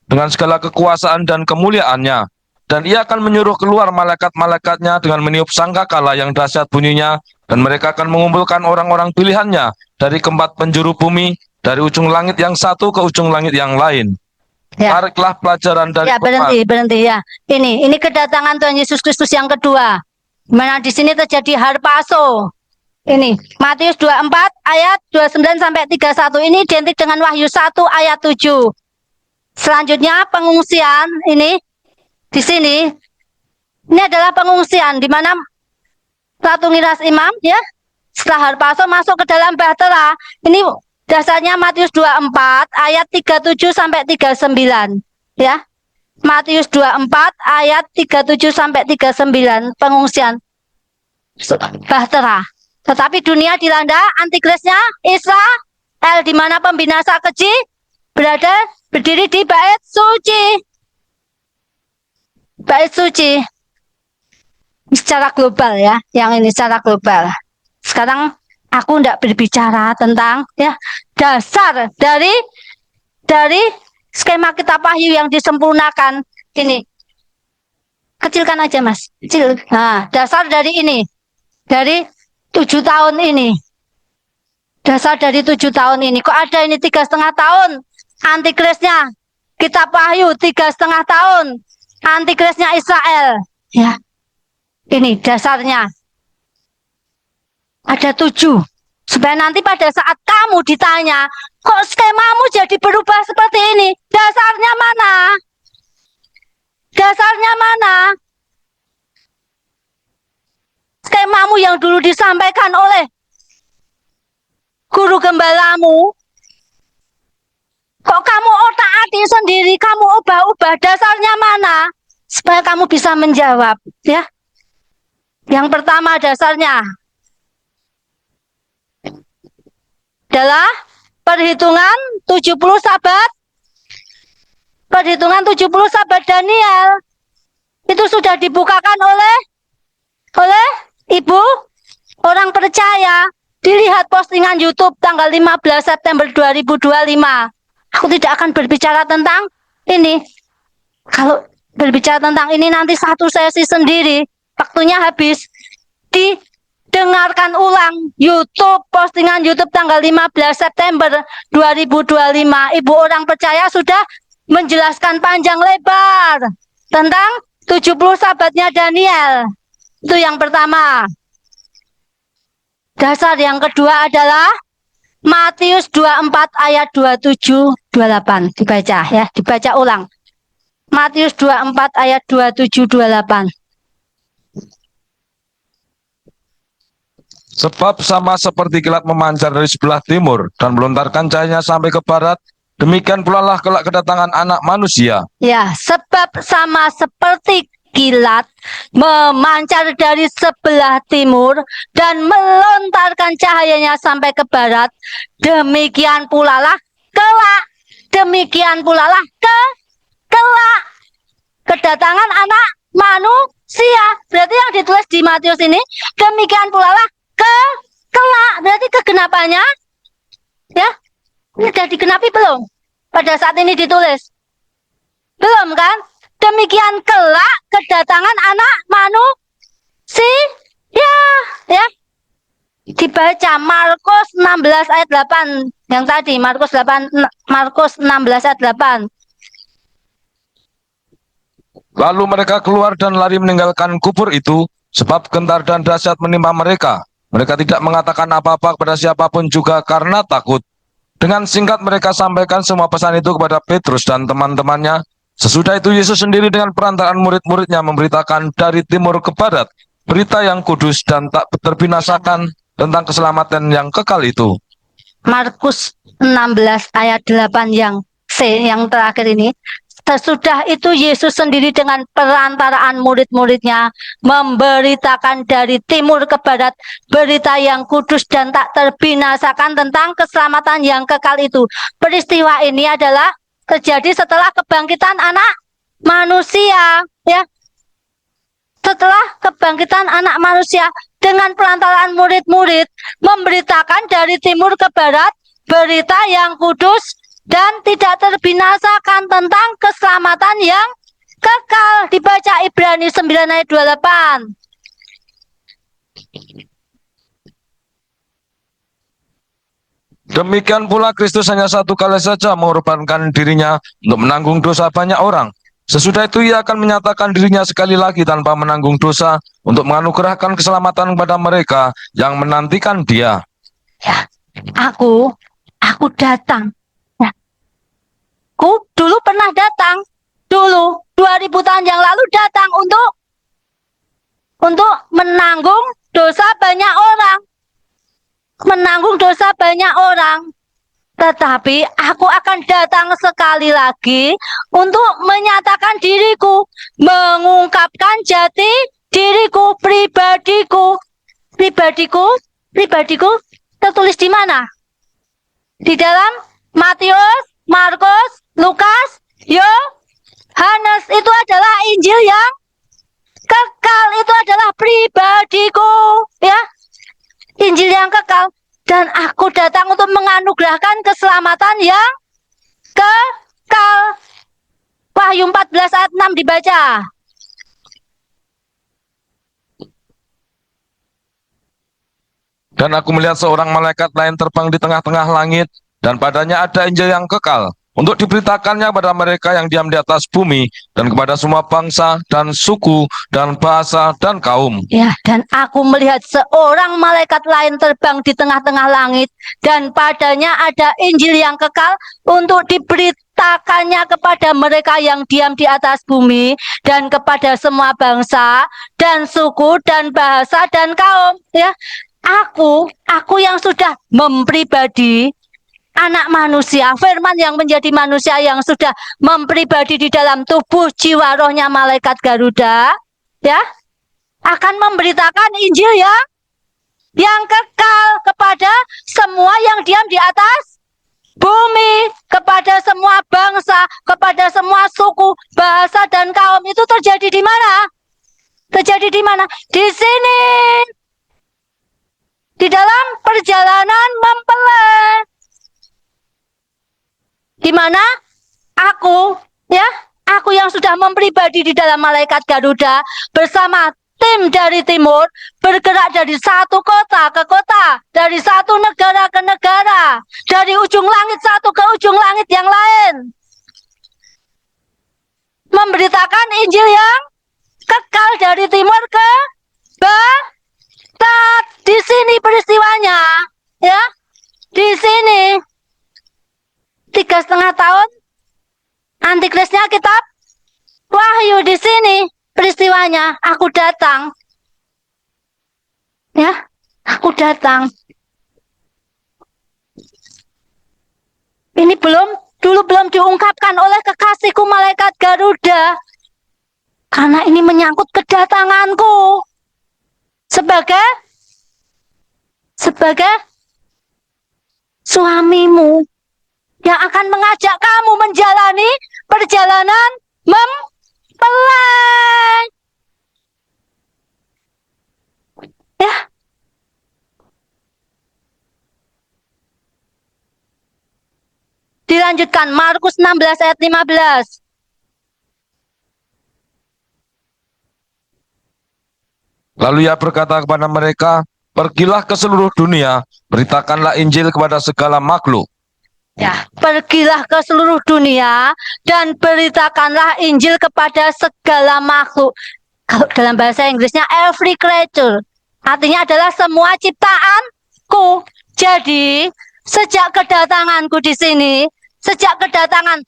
dengan segala kekuasaan dan kemuliaannya. Dan ia akan menyuruh keluar malaikat-malaikatnya dengan meniup sangkakala yang dahsyat bunyinya, dan mereka akan mengumpulkan orang-orang pilihannya dari keempat penjuru bumi, dari ujung langit yang satu ke ujung langit yang lain. Ya. Tariklah pelajaran dari Ya, berhenti ya. Ini kedatangan Tuhan Yesus Kristus yang kedua. Mana di sini terjadi harpazo. Ini Matius 24 ayat 29 sampai 31. Ini identik dengan Wahyu 1 ayat 7. Selanjutnya pengungsian ini di sini. Ini adalah pengungsian di mana Ratu Ngiras Imam ya. Setelah harpazo masuk ke dalam bahtera. Ini dasarnya Matius 24 ayat 37 sampai 39 ya. Matius 24 ayat 37 sampai 39 pengungsian bahtera. Tetapi dunia dilanda antikrisnya Israel, di mana pembinasa keji berada berdiri di bait suci. Bait suci secara global ya, yang ini secara global. Sekarang aku tidak berbicara tentang ya dasar dari skema kitab Wahyu yang disempurnakan ini. Kecilkan aja mas, kecil. Nah, dasar dari ini, dari 7 tahun ini. Dasar dari 7 tahun ini. Kok ada ini 3,5 tahun? Antikrisnya kitab Wahyu 3,5 tahun. Antikrisnya Israel. Ya, ini dasarnya. Ada 7. Supaya nanti pada saat kamu ditanya, kok skemamu jadi berubah seperti ini? Dasarnya mana? Dasarnya mana? Skemamu yang dulu disampaikan oleh guru gembalamu, kok kamu otak-atik sendiri, kamu ubah-ubah, dasarnya mana? Supaya kamu bisa menjawab, ya. Yang pertama dasarnya adalah perhitungan 70 sahabat. Perhitungan 70 sahabat Daniel. Itu sudah dibukakan oleh ibu orang percaya. Dilihat postingan YouTube tanggal 15 September 2025. Aku tidak akan berbicara tentang ini. Kalau berbicara tentang ini nanti satu sesi sendiri. Waktunya habis. Didengarkan ulang YouTube, postingan YouTube tanggal 15 September 2025. Ibu orang percaya sudah menjelaskan panjang lebar tentang 70 sahabatnya Daniel. Itu yang pertama. Dasar yang kedua adalah Matius 24 ayat 27 28. Dibaca ya, dibaca ulang. Matius 24 ayat 27 28. Sebab sama seperti kilat memancar dari sebelah timur dan melontarkan cahayanya sampai ke barat, demikian pula lah kelak kedatangan anak manusia. Ya, sebab sama seperti kilat memancar dari sebelah timur dan melontarkan cahayanya sampai ke barat, demikian pula lah kelak, demikian pula lah kelak kedatangan anak manusia. Berarti yang ditulis di Matius ini, demikian pula lah kelak, berarti kegenapannya ya, ini sudah digenapi belum? Pada saat ini ditulis belum kan? Demikian kelak kedatangan anak manusia ya. Dibaca Markus 16 ayat 8 yang tadi, Markus 16 ayat 8. Lalu mereka keluar dan lari meninggalkan kubur itu, sebab gentar dan dahsyat menimpa mereka. Mereka tidak mengatakan apa-apa kepada siapapun juga karena takut. Dengan singkat mereka sampaikan semua pesan itu kepada Petrus dan teman-temannya. Sesudah itu Yesus sendiri dengan perantaraan murid-muridnya memberitakan dari timur ke barat berita yang kudus dan tak terbinasakan tentang keselamatan yang kekal itu. Markus 16 ayat 8 yang C yang terakhir ini. Sesudah itu Yesus sendiri dengan perantaraan murid-muridnya memberitakan dari timur ke barat berita yang kudus dan tak terbinasakan tentang keselamatan yang kekal itu. Peristiwa ini adalah terjadi setelah kebangkitan anak manusia, ya. Setelah kebangkitan anak manusia dengan perantaraan murid-murid memberitakan dari timur ke barat berita yang kudus dan tidak terbinasakan tentang keselamatan yang kekal. Dibaca Ibrani 9 ayat 28. Demikian pula Kristus hanya satu kali saja mengorbankan dirinya untuk menanggung dosa banyak orang. Sesudah itu ia akan menyatakan dirinya sekali lagi tanpa menanggung dosa untuk menganugerahkan keselamatan kepada mereka yang menantikan dia. Ya, aku datang. Ya. Aku dulu pernah datang. Dulu 2000 tahun yang lalu datang untuk menanggung dosa banyak orang. Menanggung dosa banyak orang. Tetapi aku akan datang sekali lagi untuk menyatakan diriku, mengungkapkan jati diriku, pribadiku. Tertulis di mana? Di dalam Matius, Markus, Lukas, Yohanes. Itu adalah Injil yang kekal, itu adalah pribadiku, ya. Injil yang kekal. Dan aku datang untuk menganugerahkan keselamatan yang kekal. Wahyu 14 ayat 6 dibaca. Dan aku melihat seorang malaikat lain terbang di tengah-tengah langit, dan padanya ada Injil yang kekal, untuk diberitakannya kepada mereka yang diam di atas bumi, dan kepada semua bangsa, dan suku, dan bahasa, dan kaum. Ya, dan aku melihat seorang malaikat lain terbang di tengah-tengah langit, dan padanya ada Injil yang kekal, untuk diberitakannya kepada mereka yang diam di atas bumi, dan kepada semua bangsa, dan suku, dan bahasa, dan kaum. Ya, aku yang sudah mempribadi anak manusia, firman yang menjadi manusia yang sudah mempribadi di dalam tubuh jiwa rohnya malaikat Garuda, ya, akan memberitakan Injil yang kekal kepada semua yang diam di atas bumi, kepada semua bangsa, kepada semua suku, bahasa, dan kaum. Itu terjadi di mana? Terjadi di mana? Di sini. Di dalam perjalanan mempelai. Di mana aku yang sudah mempribadi di dalam malaikat Garuda bersama tim dari timur bergerak dari satu kota ke kota, dari satu negara ke negara, dari ujung langit satu ke ujung langit yang lain, memberitakan Injil yang kekal dari timur ke barat. Di sini peristiwanya, ya, di sini 3,5 tahun antikrisnya kitab Wahyu. Di sini peristiwanya, aku datang, ya, aku datang. Ini dulu belum diungkapkan oleh kekasihku malaikat Garuda, karena ini menyangkut kedatanganku sebagai suamimu yang akan mengajak kamu menjalani perjalanan mempelai. Ya. Dilanjutkan Markus 16 ayat 15. Lalu ia berkata kepada mereka, pergilah ke seluruh dunia, beritakanlah Injil kepada segala makhluk. Ya, pergilah ke seluruh dunia dan beritakanlah Injil kepada segala makhluk. Kalau dalam bahasa Inggrisnya every creature, artinya adalah semua ciptaanku. Jadi, sejak kedatanganku di sini, sejak kedatangan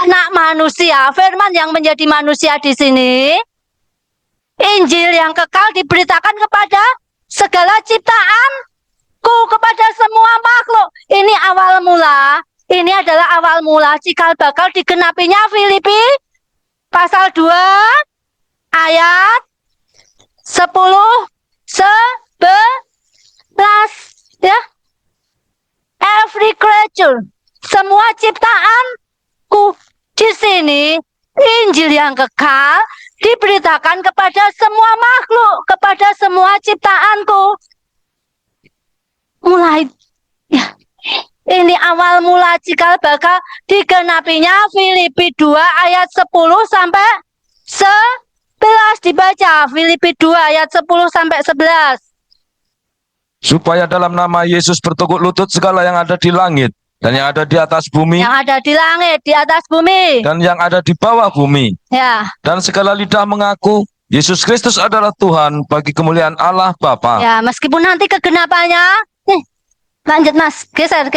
anak manusia, firman yang menjadi manusia di sini, Injil yang kekal diberitakan kepada segala ciptaan ku kepada semua makhluk. Ini awal mula. Ini adalah awal mula cikal bakal digenapinya Filipi pasal 2 ayat 10 11 ya. Every creature, semua ciptaanku. Di sini Injil yang kekal diberitakan kepada semua makhluk, kepada semua ciptaanku. Mulai ya, ini awal mula cikal bakal digenapinya Filipi 2 ayat 10 sampai 11 dibaca. Filipi 2 ayat 10 sampai 11. Supaya dalam nama Yesus bertekuk lutut segala yang ada di langit dan yang ada di atas bumi Yang ada di langit, di atas bumi, dan yang ada di bawah bumi, ya. dan segala lidah mengaku Yesus Kristus adalah Tuhan bagi kemuliaan Allah Bapa. Ya, meskipun nanti kegenapannya, lanjut Mas, geser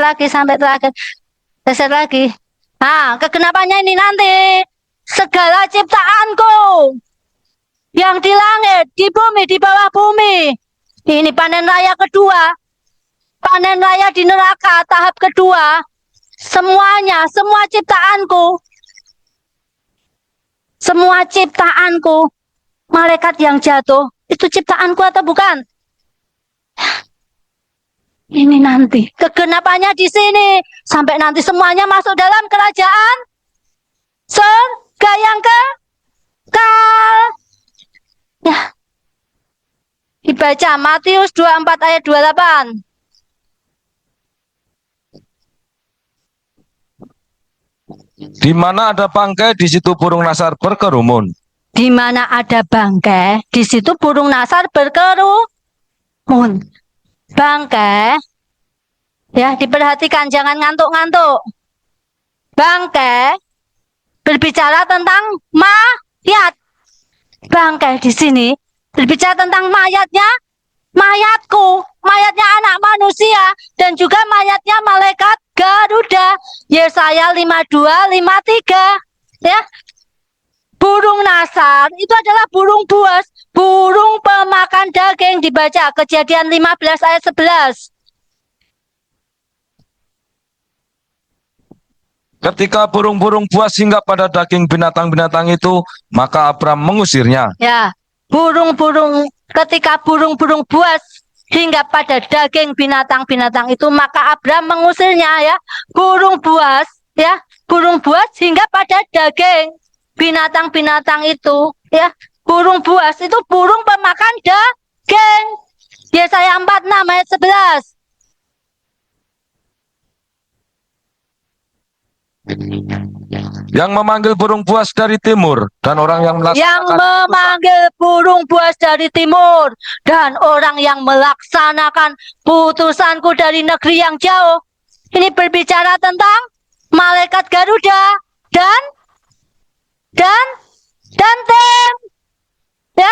lagi sampai terakhir, geser lagi. Nah, kegenapannya ini nanti segala ciptaanku yang di langit, di bumi, di bawah bumi. Ini panen raya kedua, panen raya di neraka tahap kedua. Semuanya, semua ciptaanku, malaikat yang jatuh, itu ciptaanku atau bukan? Ini nanti kegenapannya di sini sampai nanti semuanya masuk dalam kerajaan surga yang kekal. Ya. Dibaca Matius 24 ayat 28. Di mana ada bangkai, di situ burung nasar berkerumun. Di mana ada bangkai, di situ burung nasar berkerumun. Bangkai, ya diperhatikan, jangan ngantuk-ngantuk. Bangkai berbicara tentang mayat. Bangkai di sini berbicara tentang mayatnya, mayatku, mayatnya anak manusia, dan juga mayatnya malaikat Garuda. Yesaya 52:53. Ya. Burung nasar itu adalah burung buas, burung pemakan daging, dibaca Kejadian 15 ayat 11. Ketika burung-burung buas hinggap pada daging binatang-binatang itu, maka Abram mengusirnya. Ya, ketika burung-burung buas hinggap pada daging binatang-binatang itu, maka Abram mengusirnya ya. Burung buas hinggap pada daging binatang-binatang itu ya. Burung buas itu burung pemakan daging. Yesaya 46 ayat 11. Yang memanggil burung buas dari timur dan orang yang memanggil burung buas dari timur dan orang yang melaksanakan putusanku dari negeri yang jauh. Ini berbicara tentang malaikat Garuda dan tim. Ya,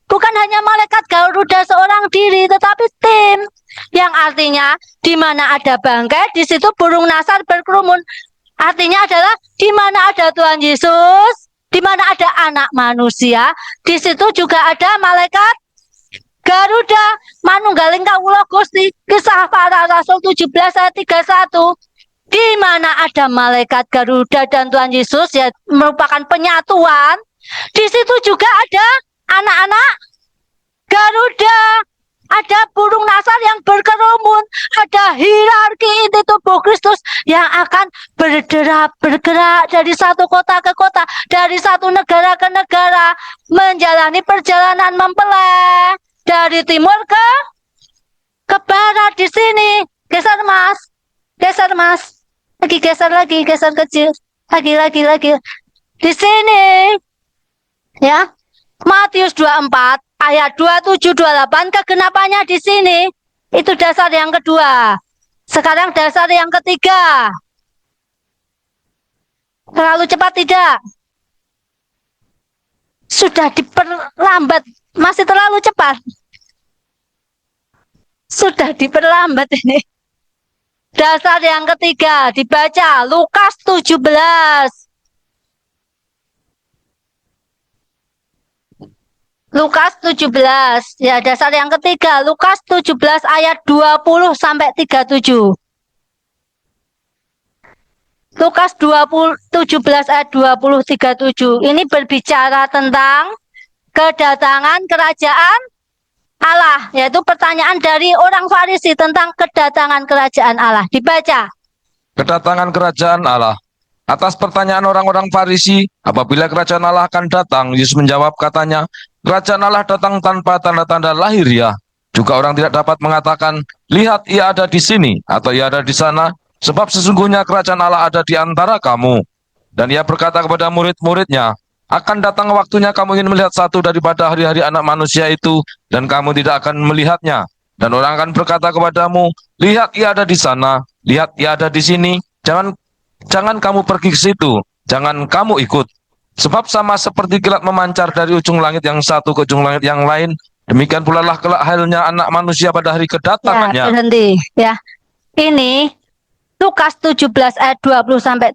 bukan hanya malaikat Garuda seorang diri, tetapi tim. Yang artinya di mana ada bangkai, di situ burung nasar berkerumun. Artinya adalah di mana ada Tuhan Yesus, di mana ada anak manusia, di situ juga ada malaikat Garuda. Manunggaling kawula Gusti, Kisah Para Rasul 17 ayat 31. Di mana ada malaikat Garuda dan Tuhan Yesus, ya merupakan penyatuan. Di situ juga ada anak-anak Garuda. Ada burung nasar yang berkerumun, ada hierarki inti tubuh Kristus yang akan bergerak dari satu kota ke kota, dari satu negara ke negara, menjalani perjalanan mempelai dari timur ke barat. Di sini geser mas, geser kecil, lagi. Di sini ya, Matius 24 ayat 27-28, kegenapannya di sini. Itu dasar yang kedua. Sekarang dasar yang ketiga. Terlalu cepat tidak? Sudah diperlambat, masih terlalu cepat. Sudah diperlambat ini. Dasar yang ketiga dibaca Lukas 17. Lukas 17. Ya, dasar yang ketiga. Lukas 17 ayat 20 sampai 37. Lukas 17 ayat 20 37. Ini berbicara tentang kedatangan kerajaan Allah, yaitu pertanyaan dari orang Farisi tentang kedatangan kerajaan Allah. Dibaca. Kedatangan kerajaan Allah. Atas pertanyaan orang-orang Farisi, apabila kerajaan Allah akan datang, Yesus menjawab katanya, kerajaan Allah datang tanpa tanda-tanda lahiriah. Juga orang tidak dapat mengatakan, lihat ia ada di sini, atau ia ada di sana, sebab sesungguhnya kerajaan Allah ada di antara kamu. Dan ia berkata kepada murid-muridnya, akan datang waktunya kamu ingin melihat satu daripada hari-hari anak manusia itu, dan kamu tidak akan melihatnya. Dan orang akan berkata kepadamu, lihat ia ada di sana, lihat ia ada di sini, jangan kamu pergi ke situ, jangan kamu ikut. Sebab sama seperti kilat memancar dari ujung langit yang satu ke ujung langit yang lain, demikian pula lah kelak halnya anak manusia pada hari Ya, kedatangannya. berhenti. Ya. Ini Lukas 17 ayat 20 sampai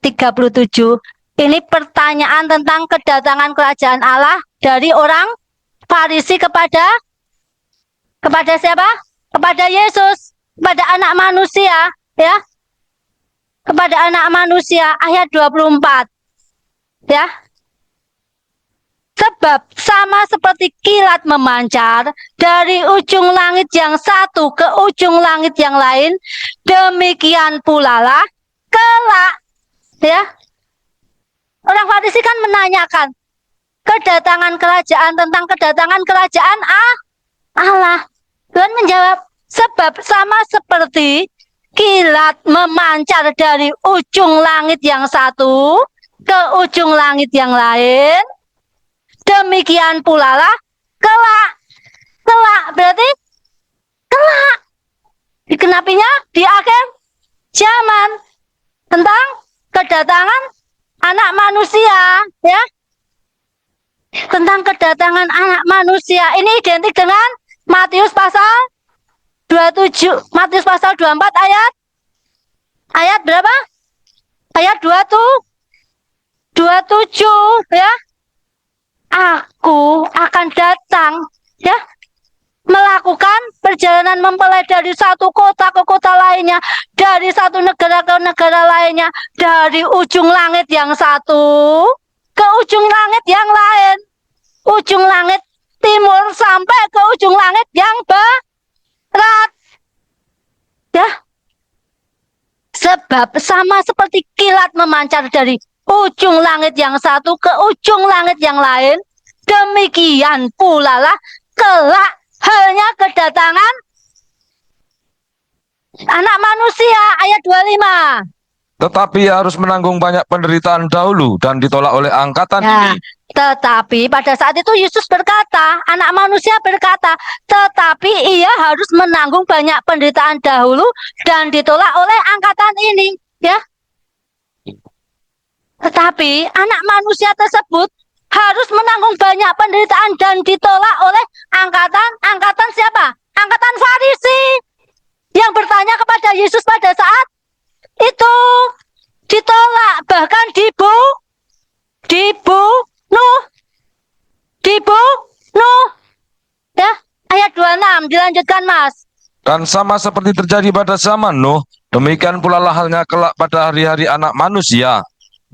37. Ini pertanyaan tentang kedatangan kerajaan Allah dari orang Farisi kepada siapa? Kepada Yesus, kepada anak manusia, ya. Kepada anak manusia, ayat 24. Ya. Sebab sama seperti kilat memancar dari ujung langit yang satu ke ujung langit yang lain, demikian pula lah kelak, ya. Orang Farisi kan menanyakan kedatangan kerajaan, tentang kedatangan kerajaan Allah. Tuhan menjawab, sebab sama seperti kilat memancar dari ujung langit yang satu ke ujung langit yang lain, demikian pula lah kelak. Kelak berarti kelak. Dikenapinya di akhir zaman, tentang kedatangan anak manusia, ya. Tentang kedatangan anak manusia. Ini identik dengan Matius pasal 27, Matius pasal 24 ayat berapa? Ayat 27, ya. Aku akan datang, ya, melakukan perjalanan mempelai dari satu kota ke kota lainnya, dari satu negara ke negara lainnya, dari ujung langit yang satu ke ujung langit yang lain, ujung langit timur sampai ke ujung langit yang barat, ya. Sebab sama seperti kilat memancar dari ujung langit yang satu ke ujung langit yang lain, demikian pula lah kelak halnya kedatangan anak manusia, ayat 25. Tetapi ia harus menanggung banyak penderitaan dahulu dan ditolak oleh angkatan Ya, ini. tetapi pada saat itu Yesus berkata, anak manusia berkata, tetapi ia harus menanggung banyak penderitaan dahulu dan ditolak oleh angkatan ini, ya. Tetapi anak manusia tersebut harus menanggung banyak penderitaan dan ditolak oleh angkatan siapa? Angkatan Farisi yang bertanya kepada Yesus pada saat itu, ditolak, bahkan dibunuh, ya. Ayat 26 dilanjutkan, Mas. Dan sama seperti terjadi pada zaman Nuh, demikian pula lah halnya kelak pada hari-hari anak manusia.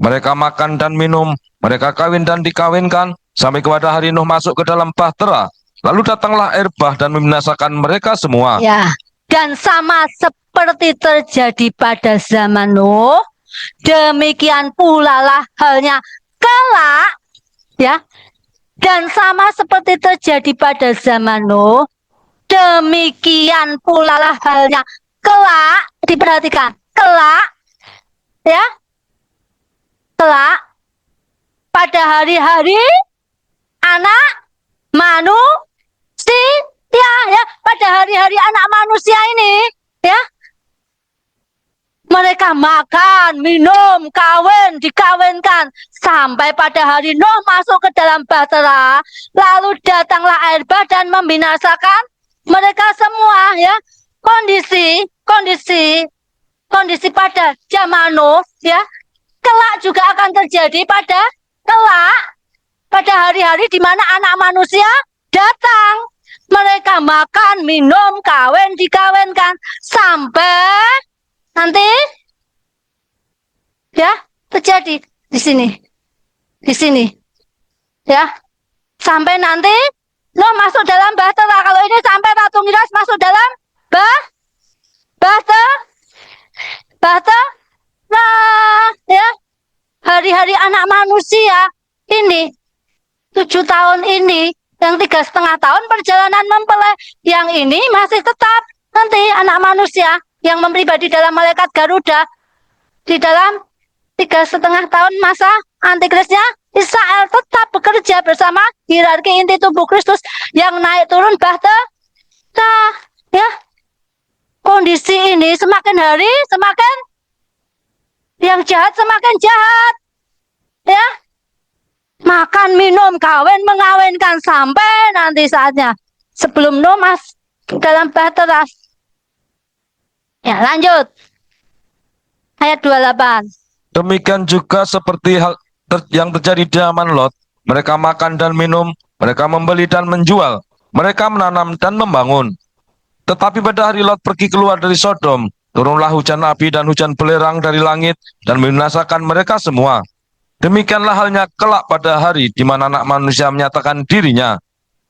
Mereka makan dan minum, mereka kawin dan dikawinkan, sampai kepada hari Nuh masuk ke dalam bahtera. Lalu datanglah air bah dan membinasakan mereka semua. Ya, dan sama seperti terjadi pada zaman Nuh, demikian pula lah halnya kelak, ya. Dan sama seperti terjadi pada zaman Nuh, demikian pula lah halnya kelak. Diperhatikan, kelak, ya, kelak pada hari-hari anak manusia, ya, pada hari-hari anak manusia ini, ya. Mereka makan, minum, kawin, dikawinkan, sampai pada hari Nuh masuk ke dalam bahtera, lalu datanglah air bah dan membinasakan mereka semua, ya. Kondisi pada zaman Nuh, ya, kelak juga akan terjadi pada kelak pada hari-hari di mana anak manusia datang. Mereka makan, minum, kawin, dikawinkan sampai nanti ya terjadi di sini. Di sini. Ya. Sampai nanti Nuh masuk dalam bahtera. Kalau ini sampai Ratu Midas masuk dalam bahtera. Nah, ya. Hari-hari anak manusia ini 7 tahun ini, yang 3,5 tahun perjalanan mempelai, yang ini masih tetap nanti anak manusia yang pribadi dalam malaikat Garuda di dalam 3,5 tahun masa antikrisnya Israel tetap bekerja bersama hierarki inti tubuh Kristus yang naik turun bahtera. Nah, ya kondisi ini semakin hari semakin yang jahat semakin jahat, ya. Makan, minum, kawin, mengawinkan sampai nanti saatnya sebelum Nuh dalam bahtera. Ya, lanjut. Ayat 28. Demikian juga seperti hal yang terjadi di zaman Lot. Mereka makan dan minum, mereka membeli dan menjual, mereka menanam dan membangun. Tetapi pada hari Lot pergi keluar dari Sodom, turunlah hujan api dan hujan belerang dari langit dan membinasakan mereka semua. Demikianlah halnya kelak pada hari di mana anak manusia menyatakan dirinya.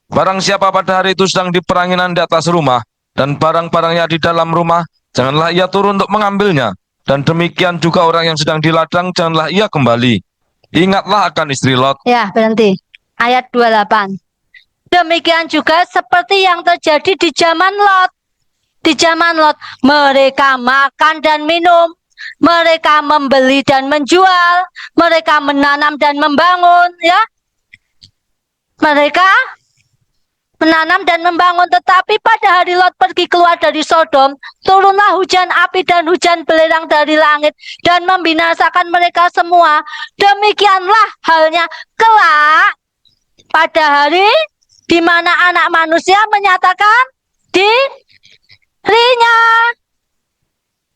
Barang siapa pada hari itu sedang di peranginan di atas rumah, dan barang-barangnya di dalam rumah, janganlah ia turun untuk mengambilnya. Dan demikian juga orang yang sedang di ladang, janganlah ia kembali. Ingatlah akan istri Lot. Ya, berhenti. Ayat 28. Demikian juga seperti yang terjadi di zaman Lot. Di zaman Lot, mereka makan dan minum, mereka membeli dan menjual, mereka menanam dan membangun, ya. Mereka menanam dan membangun, tetapi pada hari Lot pergi keluar dari Sodom, turunlah hujan api dan hujan belerang dari langit dan membinasakan mereka semua. Demikianlah halnya kelak pada hari di mana anak manusia menyatakan dirinya.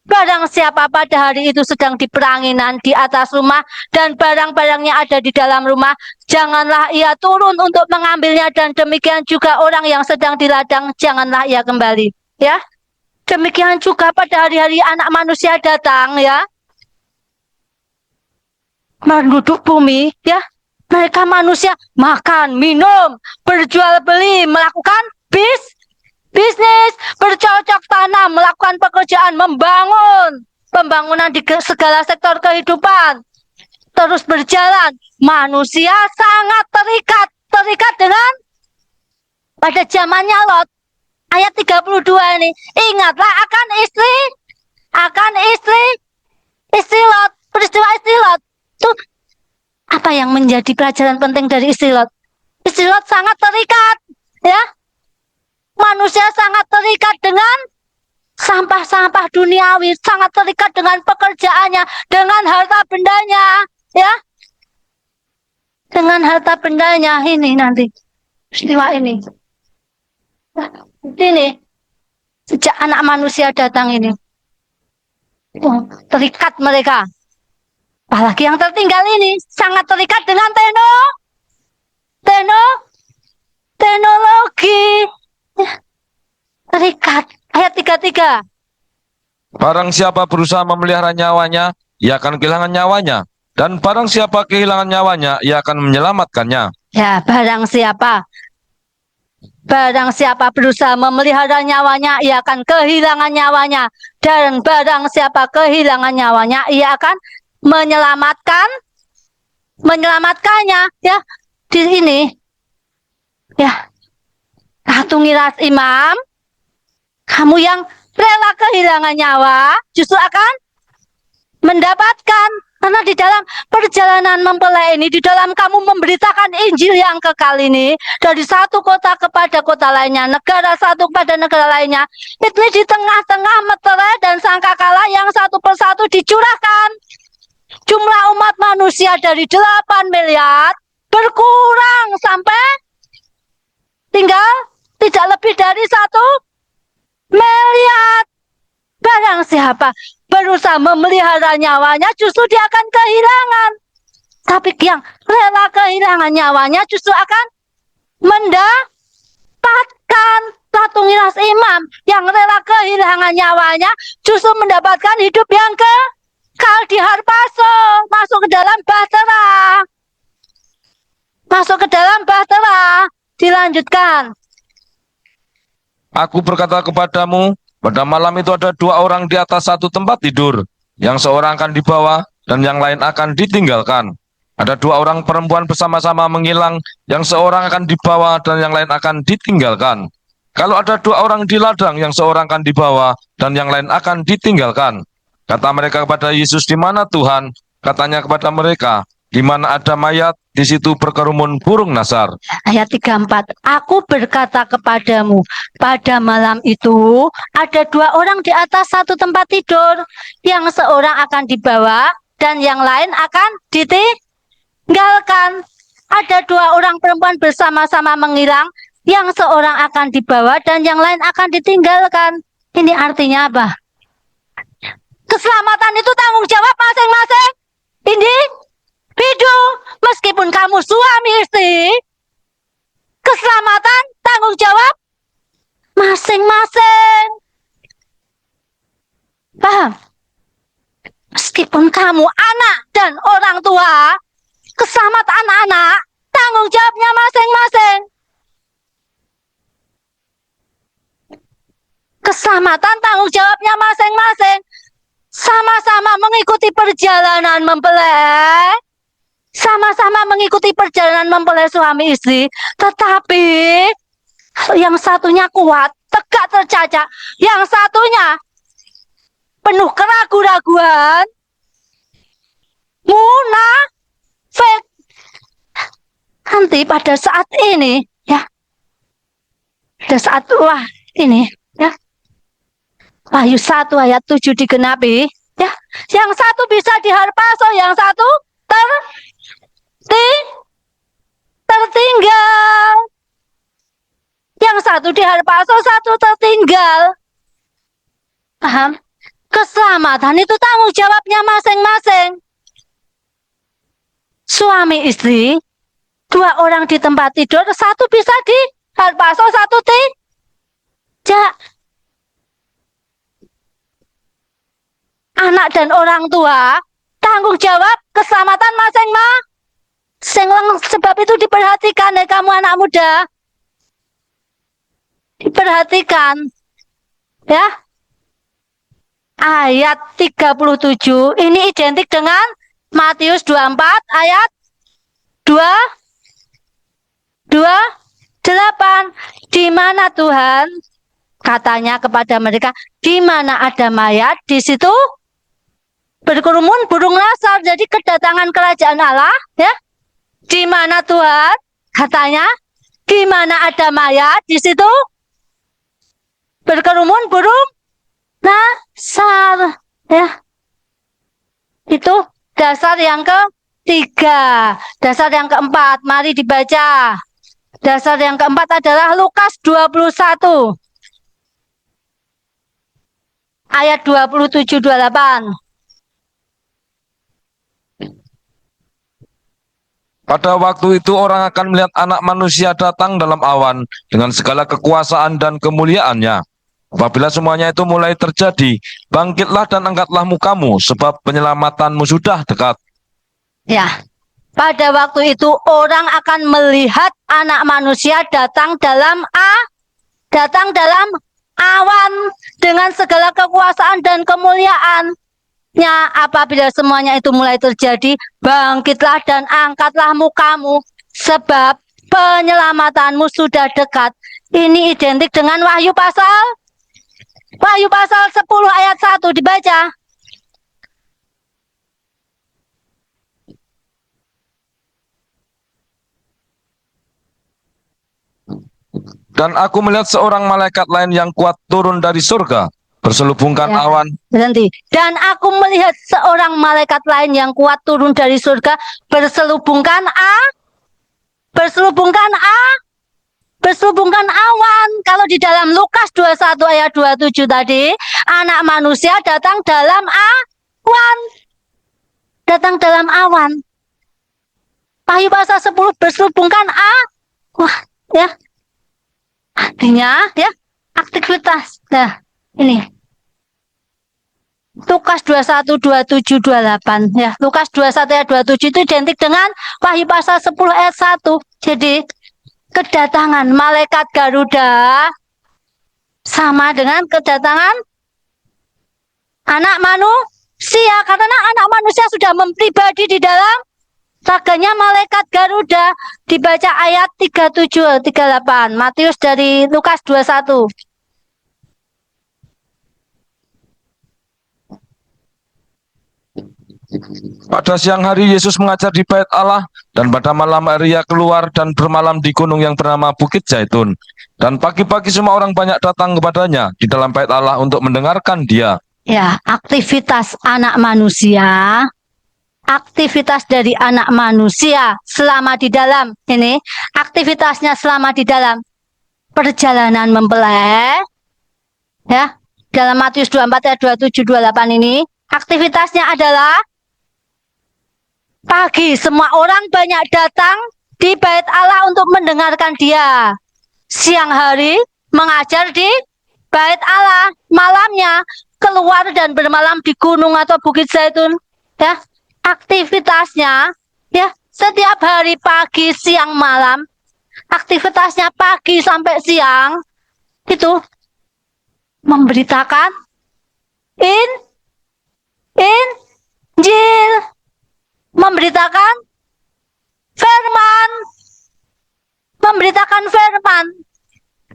Barang siapa pada hari itu sedang di peranginan di atas rumah dan barang-barangnya ada di dalam rumah, janganlah ia turun untuk mengambilnya, dan demikian juga orang yang sedang di ladang, janganlah ia kembali. Ya, demikian juga pada hari-hari anak manusia datang, ya, menduduk bumi, ya. Mereka manusia makan, minum, berjual beli, melakukan bisnis, bercocok tanam, melakukan pekerjaan, membangun, pembangunan di segala sektor kehidupan terus berjalan. Manusia sangat terikat dengan pada zamannya Lot. Ayat 32 ini, ingatlah akan istri Lot, peristiwa istri Lot. Itu apa yang menjadi pelajaran penting dari istri Lot? Istri Lot sangat terikat, ya. Manusia sangat terikat dengan sampah-sampah duniawi, sangat terikat dengan pekerjaannya, dengan harta bendanya, ya. Dengan harta bendanya ini nanti peristiwa ini. Ini sejak anak manusia datang ini. Terikat mereka. Apalagi yang tertinggal ini sangat terikat dengan teknologi. Terikat. Ayat 33. Barang siapa berusaha memelihara nyawanya, ia akan kehilangan nyawanya. Dan barang siapa kehilangan nyawanya, ia akan menyelamatkannya. Ya, barang siapa berusaha memelihara nyawanya, ia akan kehilangan nyawanya. Dan barang siapa kehilangan nyawanya, ia akan menyelamatkannya. Ya, di sini. Ya, Ratu Midas Imam, kamu yang rela kehilangan nyawa justru akan mendapatkan, karena di dalam perjalanan mempelai ini, di dalam kamu memberitakan Injil yang kekal ini dari satu kota kepada kota lainnya, negara satu kepada negara lainnya, ini di tengah-tengah meterai dan sangkakala yang satu persatu dicurahkan. Jumlah umat manusia dari 8 miliar berkurang sampai tinggal tidak lebih dari 1 miliar. Barang siapa berusaha memelihara nyawanya, justru dia akan kehilangan. Tapi yang rela kehilangan nyawanya justru akan mendapatkan. Satu miras imam yang rela kehilangan nyawanya justru mendapatkan hidup yang kekal di Harpaso. Masuk ke dalam bahtera. Masuk ke dalam bahtera. Dilanjutkan. Aku berkata kepadamu, pada malam itu ada dua orang di atas satu tempat tidur. Yang seorang akan dibawa dan yang lain akan ditinggalkan. Ada dua orang perempuan bersama-sama menghilang, yang seorang akan dibawa dan yang lain akan ditinggalkan. Kalau ada dua orang di ladang, yang seorang akan dibawa dan yang lain akan ditinggalkan. Kata mereka kepada Yesus, "Di mana Tuhan?" Katanya kepada mereka, "Di mana ada mayat, di situ berkerumun burung nasar." Ayat 34. Aku berkata kepadamu, pada malam itu ada dua orang di atas satu tempat tidur, yang seorang akan dibawa dan yang lain akan ditinggalkan. Ada dua orang perempuan bersama-sama menghilang, yang seorang akan dibawa dan yang lain akan ditinggalkan. Ini artinya apa? Keselamatan itu tanggung jawab masing-masing individu. Meskipun kamu suami istri, keselamatan tanggung jawab masing-masing. Paham? Meskipun kamu anak dan orang tua, keselamatan anak-anak tanggung jawabnya masing-masing. Keselamatan tanggung jawabnya masing-masing. Sama-sama mengikuti perjalanan mempelai. Sama-sama mengikuti perjalanan mempelai suami istri. Tetapi yang satunya kuat, tegak tercaca. Yang satunya penuh keraguan-raguan, munafik. Nanti pada saat ini, ya, pada saat ini, ya, Wahyu 1 ayat 7 digenapi, ya, yang satu bisa di Harpaso, yang satu tertinggal. Yang satu di Harpaso, satu tertinggal. Paham? Keselamatan itu tanggung jawabnya masing-masing. Suami istri, dua orang di tempat tidur, satu bisa di Harpaso, satu tidak. Anak dan orang tua tanggung jawab keselamatan masing-masing. Sebab itu diperhatikan, kamu anak muda, diperhatikan, ya. Ayat 37 ini identik dengan Matius 24 ayat 28. Di mana Tuhan, katanya kepada mereka, di mana ada mayat, di situ berkerumun burung nasar. Jadi kedatangan kerajaan Allah, ya. Di mana Tuhan, katanya, di mana ada mayat, di situ berkerumun burung nasar, ya. Itu dasar yang ketiga. Dasar yang keempat, mari dibaca. Dasar yang keempat adalah Lukas 21 ayat 27-28. Pada waktu itu orang akan melihat Anak Manusia datang dalam awan dengan segala kekuasaan dan kemuliaannya. Apabila semuanya itu mulai terjadi, bangkitlah dan angkatlah mukamu, sebab penyelamatanmu sudah dekat. Ya, pada waktu itu orang akan melihat Anak Manusia datang dalam awan dengan segala kekuasaan dan kemuliaan. Apabila semuanya itu mulai terjadi, bangkitlah dan angkatlah mukamu, sebab penyelamatanmu sudah dekat. Ini identik dengan Wahyu pasal 10 ayat 1, dibaca. Dan aku melihat seorang malaikat lain yang kuat turun dari surga, berselubungkan Ya, awan. berhenti. Dan aku melihat seorang malaikat lain yang kuat turun dari surga, berselubungkan awan. Kalau di dalam Lukas 21 ayat 27 tadi, Anak Manusia datang dalam awan. Datang dalam awan. Wahyu pasal 10 berselubungkan wah ya, artinya ya aktivitas. Nah, ini Lukas 21, 27, 28 ya. Lukas 21 ayat 27 itu identik dengan Wahyu pasal 10 ayat 1. Jadi kedatangan malaikat Garuda sama dengan kedatangan anak manusia, karena anak manusia sudah mempribadi di dalam raganya malaikat Garuda. Dibaca ayat 37, 38 Matius dari Lukas 21. Pada siang hari Yesus mengajar di bait Allah, dan pada malam hari Ia keluar dan bermalam di gunung yang bernama Bukit Zaitun. Dan pagi-pagi semua orang banyak datang kepadanya di dalam bait Allah untuk mendengarkan Dia. Ya, aktivitas anak manusia, aktivitas dari anak manusia selama di dalam ini, aktivitasnya selama di dalam perjalanan mempelai, ya, dalam Matius 24 ayat 27, 28 ini, aktivitasnya adalah pagi semua orang banyak datang di bait Allah untuk mendengarkan Dia. Siang hari mengajar di bait Allah, malamnya keluar dan bermalam di gunung atau Bukit Zaitun. Ya, aktivitasnya ya setiap hari pagi, siang, malam. Aktivitasnya pagi sampai siang itu memberitakan Injil, memberitakan firman,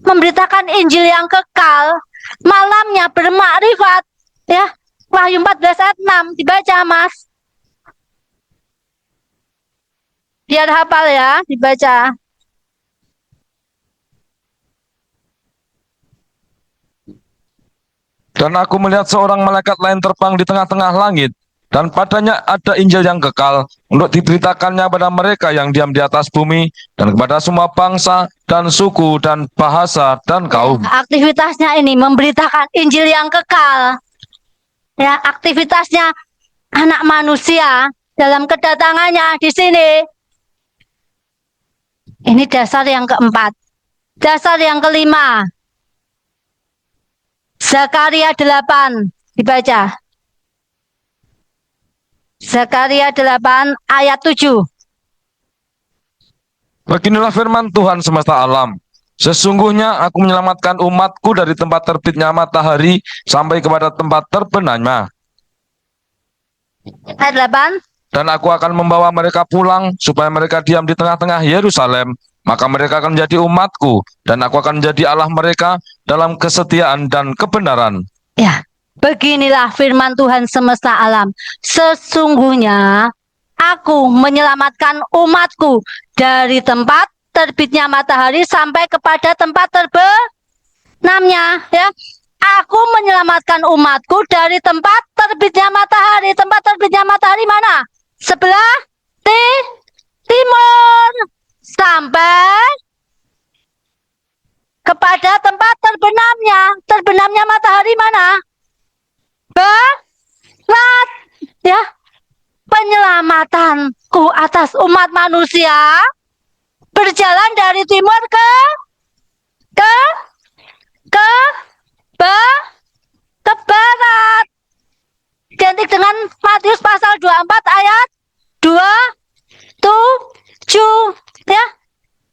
memberitakan Injil yang kekal. Malamnya bermakrifat, ya. Wahyu 14 ayat 6 dibaca, Mas. Biar hafal ya, dibaca. Dan aku melihat seorang malaikat lain terbang di tengah-tengah langit, dan padanya ada Injil yang kekal untuk diberitakannya pada mereka yang diam di atas bumi, dan kepada semua bangsa dan suku dan bahasa dan kaum. Aktivitasnya ini memberitakan Injil yang kekal. Ya, aktivitasnya anak manusia dalam kedatangannya di sini. Ini dasar yang keempat. Dasar yang kelima. Zakaria 8 dibaca. Zakaria 8 ayat 7. Beginilah firman Tuhan semesta alam. Sesungguhnya aku menyelamatkan umatku dari tempat terbitnya matahari sampai kepada tempat terbenamnya. Ayat 8. Dan aku akan membawa mereka pulang supaya mereka diam di tengah-tengah Yerusalem. Maka mereka akan menjadi umatku, dan aku akan menjadi Allah mereka dalam kesetiaan dan kebenaran. Ya, beginilah firman Tuhan semesta alam. Sesungguhnya aku menyelamatkan umatku dari tempat terbitnya matahari sampai kepada tempat terbenamnya. Ya, aku menyelamatkan umatku dari tempat terbitnya matahari. Tempat terbitnya matahari mana? Sebelah timur sampai kepada tempat terbenamnya. Terbenamnya matahari mana? Barat. Ya, penyelamatanku atas umat manusia berjalan dari timur ke barat. Identik dengan Matius pasal 24 ayat 27, ya.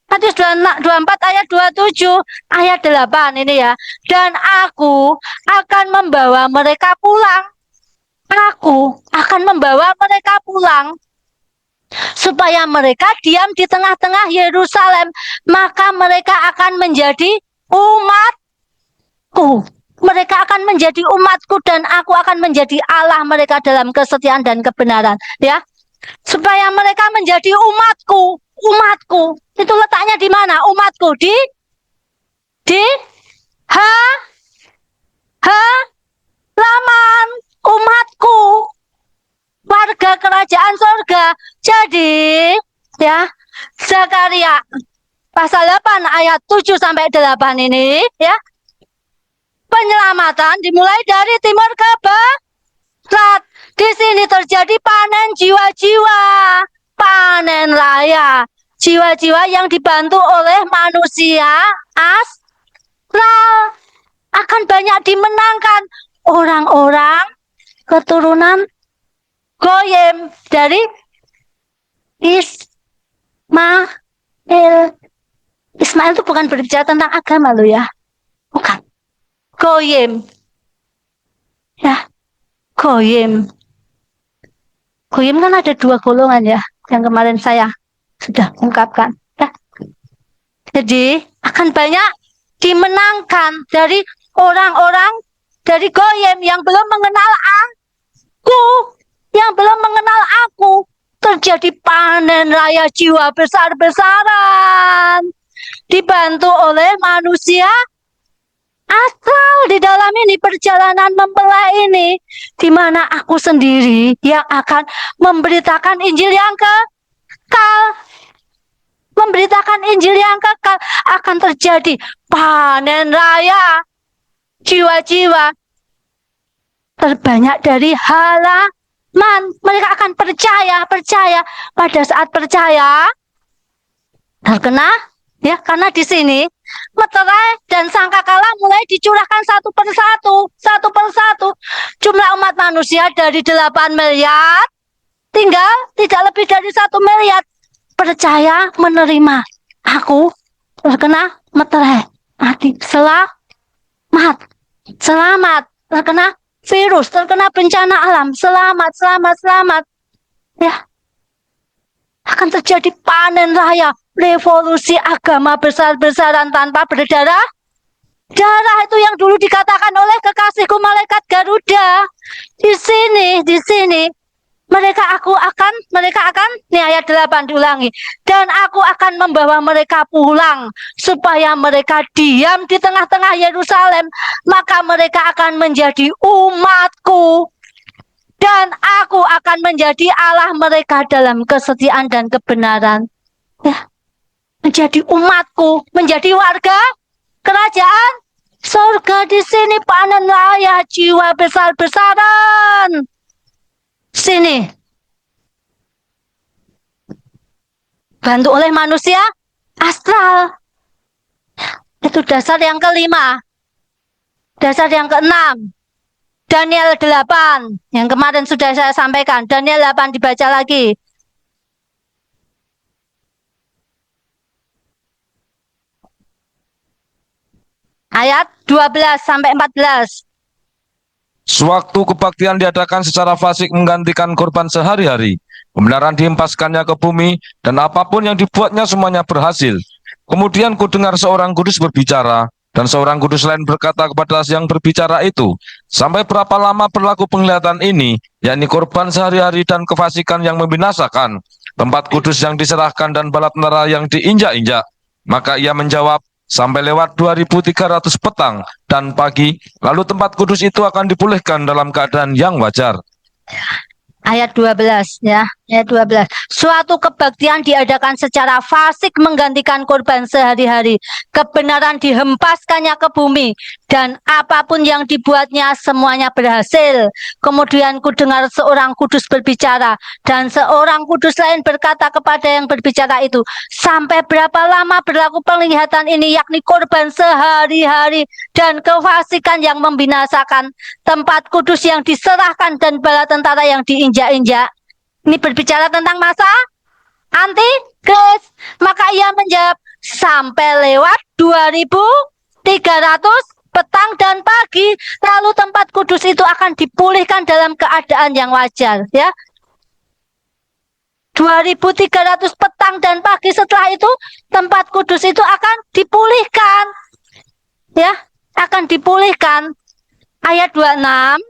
Matius 24 ayat 27, ayat 8 ini ya. Dan aku akan membawa mereka pulang. Aku akan membawa mereka pulang supaya mereka diam di tengah-tengah Yerusalem. Maka mereka akan menjadi umatku. Mereka akan menjadi umatku dan aku akan menjadi Allah mereka dalam kesetiaan dan kebenaran. Ya, supaya mereka menjadi umatku. Umatku itu letaknya di mana? Umatku di halaman. Umatku, warga kerajaan surga. Jadi, ya, Zakaria pasal 8 ayat 7 sampai 8 ini, ya. Penyelamatan dimulai dari timur ke barat. Di sini terjadi panen jiwa-jiwa. panen raya. Jiwa-jiwa yang dibantu oleh manusia astral akan banyak dimenangkan orang-orang keturunan Goyim dari Ismail. Ismail itu bukan berbicara tentang agama loh ya. Bukan. Goyim. Ya. Goyim. Goyim kan ada 2 golongan ya. Yang kemarin saya sudah ungkapkan. Ya. Jadi akan banyak dimenangkan dari orang-orang dari Goyim yang belum mengenal aku. Yang belum mengenal aku. Terjadi panen raya jiwa besar-besaran. Dibantu oleh manusia astral di dalam ini perjalanan mempelai ini, di mana aku sendiri yang akan memberitakan Injil yang kekal. Memberitakan Injil yang kekal akan terjadi panen raya jiwa-jiwa terbanyak dari halaman. Mereka akan percaya pada saat percaya terkena ya, karena di sini meterai dan sangkakala mulai dicurahkan satu persatu. Jumlah umat manusia dari 8 miliar tinggal tidak lebih dari 1 miliar percaya menerima aku terkena meterai, mati, selamat, terkena virus, terkena bencana alam, selamat. Ya, akan terjadi panen raya, revolusi agama besar-besaran tanpa berdarah. Darah itu yang dulu dikatakan oleh kekasihku malaikat Garuda. Di sini mereka akan nih ayat 8 diulangi. Dan aku akan membawa mereka pulang supaya mereka diam di tengah-tengah Yerusalem, maka mereka akan menjadi umatku. Dan aku akan menjadi Allah mereka dalam kesetiaan dan kebenaran. Ya, menjadi umatku, menjadi warga kerajaan surga. Di sini panen raya jiwa besar-besaran. Sini bantu oleh manusia astral. Itu dasar yang kelima. Dasar yang keenam, Daniel 8 yang kemarin sudah saya sampaikan. Daniel 8 dibaca lagi. Ayat 12 sampai 14. Sewaktu kebaktian diadakan secara fasik menggantikan korban sehari-hari, kebenaran dihempaskannya ke bumi, dan apapun yang dibuatnya semuanya berhasil. Kemudian kudengar seorang kudus berbicara, dan seorang kudus lain berkata kepada yang berbicara itu, sampai berapa lama berlaku penglihatan ini, yakni korban sehari-hari dan kefasikan yang membinasakan, tempat kudus yang diserahkan dan bala tentara yang diinjak-injak? Maka ia menjawab, sampai lewat 2300 petang dan pagi, lalu tempat kudus itu akan dipulihkan dalam keadaan yang wajar. Ayat 12 ya, ayat 12. Suatu kebaktian diadakan secara fasik menggantikan korban sehari-hari. Kebenaran dihempaskannya ke bumi, dan apapun yang dibuatnya semuanya berhasil. Kemudian kudengar seorang kudus berbicara, dan seorang kudus lain berkata kepada yang berbicara itu, sampai berapa lama berlaku penglihatan ini, yakni korban sehari-hari dan kefasikan yang membinasakan, tempat kudus yang diserahkan dan bala tentara yang diinjak-injak. Ini berbicara tentang masa antikris. Maka ia menjawab, sampai lewat 2300 petang dan pagi, lalu tempat kudus itu akan dipulihkan dalam keadaan yang wajar. Ya, 2300 petang dan pagi, setelah itu tempat kudus itu akan dipulihkan. Ya, akan dipulihkan. Ayat 26.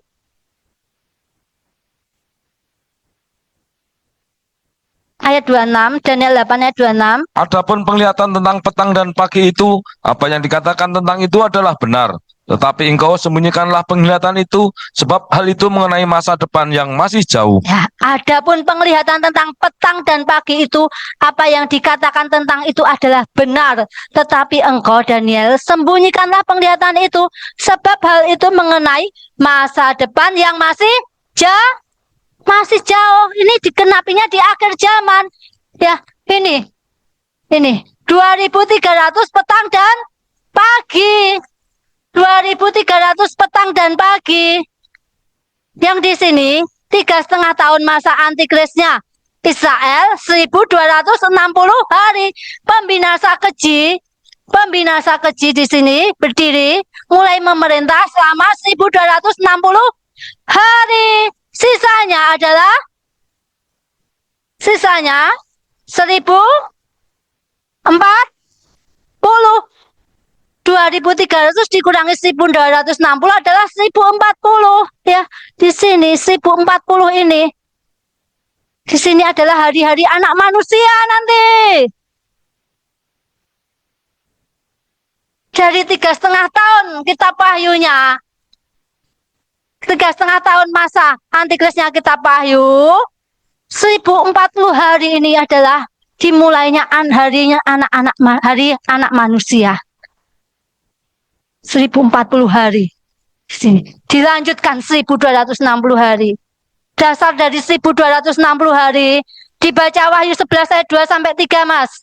Ayat 26, Daniel 8 ayat 26. Adapun penglihatan tentang petang dan pagi itu, apa yang dikatakan tentang itu adalah benar. Tetapi engkau sembunyikanlah penglihatan itu, sebab hal itu mengenai masa depan yang masih jauh. Ya, adapun penglihatan tentang petang dan pagi itu, apa yang dikatakan tentang itu adalah benar. Tetapi engkau, Daniel, sembunyikanlah penglihatan itu, sebab hal itu mengenai masa depan yang masih jauh. Masih jauh. Ini dikenapinya di akhir zaman. Ya, ini 2.300 petang dan pagi. 2.300 petang dan pagi. Yang di sini 3,5 tahun masa antikrisnya Israel, 1.260 hari. Pembinasa keji di sini berdiri mulai memerintah selama 1.260 hari. Sisanya 1.040. 2.300 dikurangi 1.260 adalah 1.040. Ya, di sini 1.040 ini. Di sini adalah hari-hari anak manusia nanti. Dari 3,5 tahun kitab Wahyunya. 3,5 tahun masa antikrisnya kitab Wahyu. 1.040 hari ini adalah dimulainya hari anak manusia. 1.040 hari. Di sini dilanjutkan 1.260 hari. Dasar dari 1.260 hari dibaca Wahyu 11 ayat 2 sampai 3, Mas.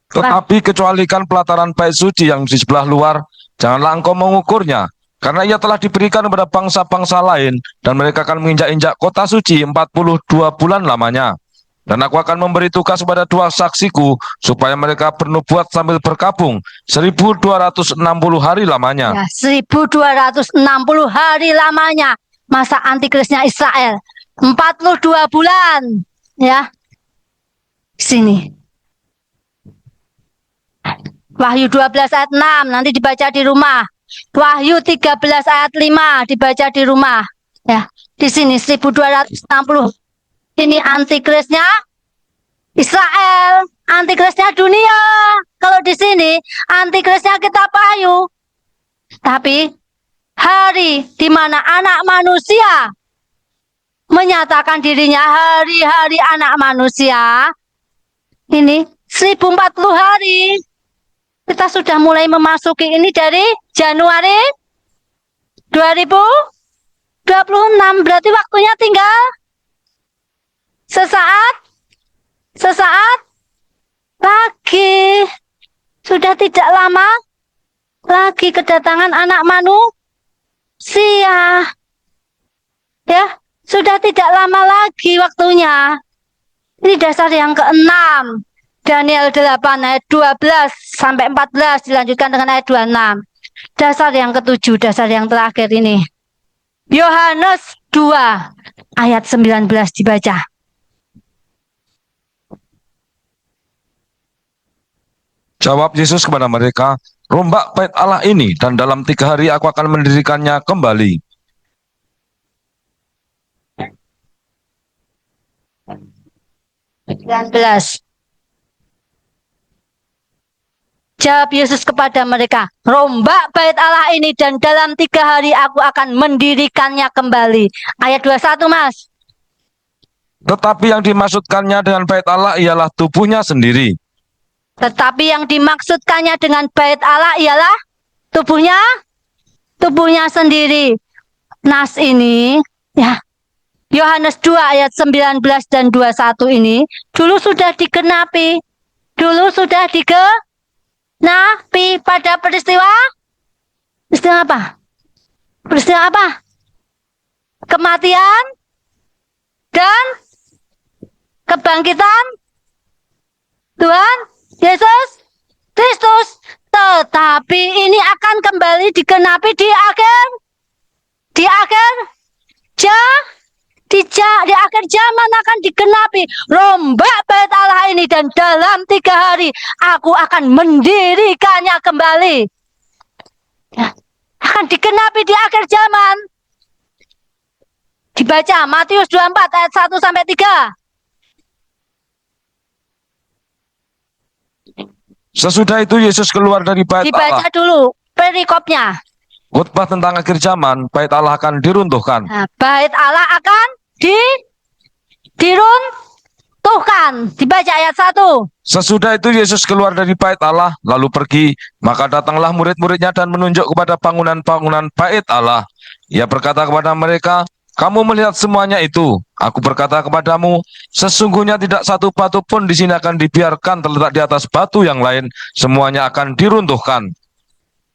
Tetapi kecualikan pelataran bait suci yang di sebelah luar, janganlah engkau mengukurnya, karena ia telah diberikan kepada bangsa-bangsa lain, dan mereka akan menginjak-injak kota suci 42 bulan lamanya. Dan aku akan memberi tugas kepada 2 saksiku, supaya mereka bernubuat sambil berkabung 1.260 hari lamanya. Ya, 1.260 hari lamanya masa antikrisnya Israel. 42 bulan. Ya. Sini. Wahyu 12 ayat 6 nanti dibaca di rumah. Wahyu 13 ayat 5 dibaca di rumah. Ya, di sini 1.260. Ini antikrisnya Israel, antikrisnya dunia. Kalau di sini antikrisnya kitab Wahyu. Tapi hari di mana anak manusia menyatakan dirinya hari-hari anak manusia, ini 1.040 hari. Kita sudah mulai memasuki ini dari Januari 2026. Berarti waktunya tinggal sesaat lagi. Sudah tidak lama lagi kedatangan anak manusia. Ya, sudah tidak lama lagi waktunya. Ini dasar yang ke-6. Daniel 8 ayat 12 sampai 14 dilanjutkan dengan ayat 26. Dasar yang ke-7, dasar yang terakhir ini. Yohanes 2 ayat 19 dibaca. Jawab Yesus kepada mereka, rombak bait Allah ini, dan dalam 3 hari aku akan mendirikannya kembali. Jawab Yesus kepada mereka, rombak bait Allah ini dan dalam 3 hari aku akan mendirikannya kembali. Ayat 21, Mas. Tetapi yang dimaksudkannya dengan bait Allah ialah tubuhnya sendiri. Tetapi yang dimaksudkannya dengan bait Allah ialah tubuhnya sendiri. Nas ini, ya, Yohanes 2 ayat 19 dan 21 ini dulu sudah digenapi. Pada peristiwa apa? Peristiwa apa? Kematian dan kebangkitan Tuhan Yesus Kristus. Tetapi ini akan kembali digenapi di akhir zaman akan digenapi. Rombak bait Allah ini dan dalam 3 hari aku akan mendirikannya kembali. Ya, akan digenapi di akhir zaman. Dibaca Matius 24 ayat 1 sampai 3. Sesudah itu Yesus keluar dari bait Allah. Dibaca dulu perikopnya. Khotbah tentang akhir zaman, bait Allah akan diruntuhkan. Nah, bait Allah akan diruntuhkan. runtuhkan. Dibaca ayat 1. Sesudah itu Yesus keluar dari bait Allah, lalu pergi. Maka datanglah murid-muridnya dan menunjuk kepada bangunan-bangunan bait Allah. Ia berkata kepada mereka, kamu melihat semuanya itu. Aku berkata kepadamu, sesungguhnya tidak satu batu pun di sini akan dibiarkan terletak di atas batu yang lain. Semuanya akan diruntuhkan.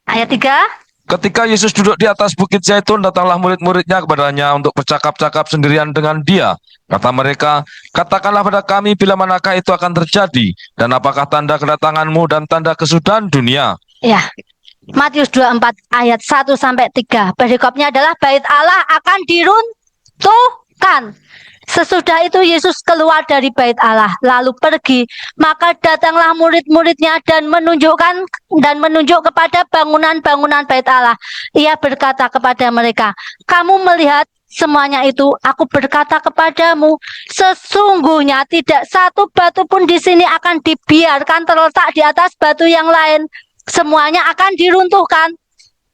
Ayat 3. Ketika Yesus duduk di atas bukit Zaitun, datanglah murid-muridnya kepadanya untuk bercakap-cakap sendirian dengan dia. Kata mereka, katakanlah pada kami bila manakah itu akan terjadi, dan apakah tanda kedatanganmu dan tanda kesudahan dunia. Ya, Matius 24 ayat 1-3. Perikopnya adalah bait Allah akan diruntuhkan. Sesudah itu Yesus keluar dari bait Allah, lalu pergi. Maka datanglah murid-muridnya dan menunjuk kepada bangunan-bangunan bait Allah. Ia berkata kepada mereka, kamu melihat semuanya itu? Aku berkata kepadamu, sesungguhnya tidak satu batu pun di sini akan dibiarkan terletak di atas batu yang lain. Semuanya akan diruntuhkan.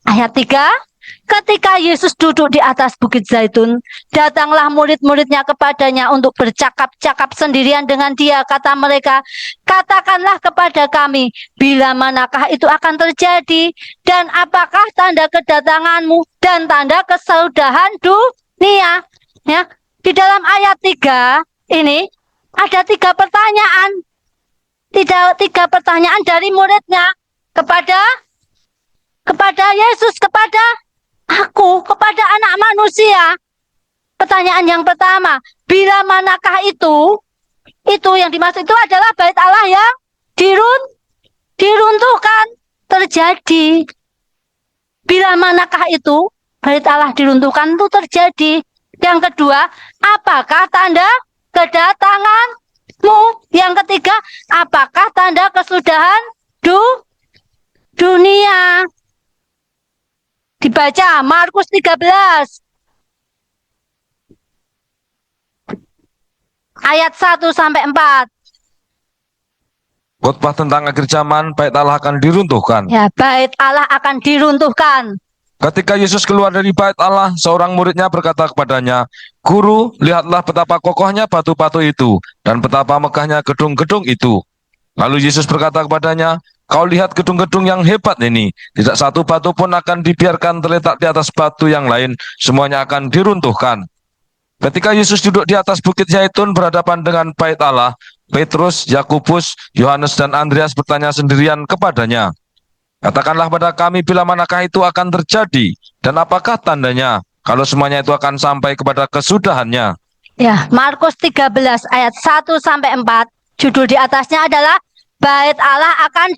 Ayat 3. Ketika Yesus duduk di atas bukit Zaitun, datanglah murid-muridnya kepadanya untuk bercakap-cakap sendirian dengan dia. Kata mereka, katakanlah kepada kami, bila manakah itu akan terjadi, dan apakah tanda kedatanganmu dan tanda kesudahan dunia. Ya, di dalam ayat 3 ini ada 3 pertanyaan. Tiga pertanyaan dari muridnya kepada Yesus, kepada aku, kepada anak manusia. Pertanyaan yang pertama, bila manakah itu? Itu yang dimaksud itu adalah bait Allah yang diruntuhkan terjadi. Bila manakah itu? Bait Allah diruntuhkan itu terjadi. Yang kedua, apakah tanda kedatanganmu? Yang ketiga, apakah tanda kesudahan dunia? Dibaca Markus 13 ayat 1-4. Khotbah tentang akhir zaman, bait Allah akan diruntuhkan. Ya, bait Allah akan diruntuhkan. Ketika Yesus keluar dari bait Allah, seorang muridnya berkata kepadanya, Guru, lihatlah betapa kokohnya batu-batu itu, dan betapa megahnya gedung-gedung itu. Lalu Yesus berkata kepadanya, kau lihat gedung-gedung yang hebat ini, tidak satu batu pun akan dibiarkan terletak di atas batu yang lain, semuanya akan diruntuhkan. Ketika Yesus duduk di atas bukit Zaitun berhadapan dengan bait Allah, Petrus, Yakobus, Yohanes, dan Andreas bertanya sendirian kepadanya, katakanlah pada kami bila manakah itu akan terjadi, dan apakah tandanya, kalau semuanya itu akan sampai kepada kesudahannya. Ya, Markus 13 ayat 1-4, judul di atasnya adalah Bait Allah akan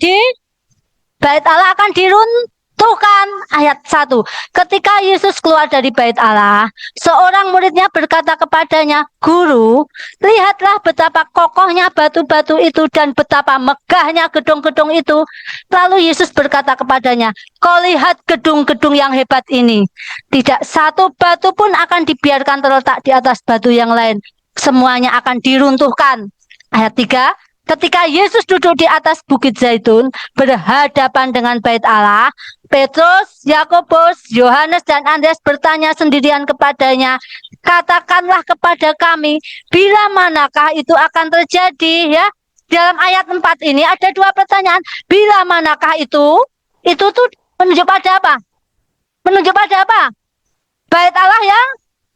diruntuhkan. Ayat 1. Ketika Yesus keluar dari bait Allah, seorang muridnya berkata kepadanya, Guru, lihatlah betapa kokohnya batu-batu itu dan betapa megahnya gedung-gedung itu. Lalu Yesus berkata kepadanya, kau lihat gedung-gedung yang hebat ini. Tidak satu batu pun akan dibiarkan terletak di atas batu yang lain. Semuanya akan diruntuhkan. Ayat 3. Ketika Yesus duduk di atas bukit Zaitun berhadapan dengan bait Allah, Petrus, Yakobus, Yohanes, dan Andreas bertanya sendirian kepadanya, katakanlah kepada kami, bila manakah itu akan terjadi? Ya, dalam ayat 4 ini ada 2 pertanyaan. Bila manakah itu? Itu tuh menunjuk pada apa? Menunjuk pada apa? Bait Allah yang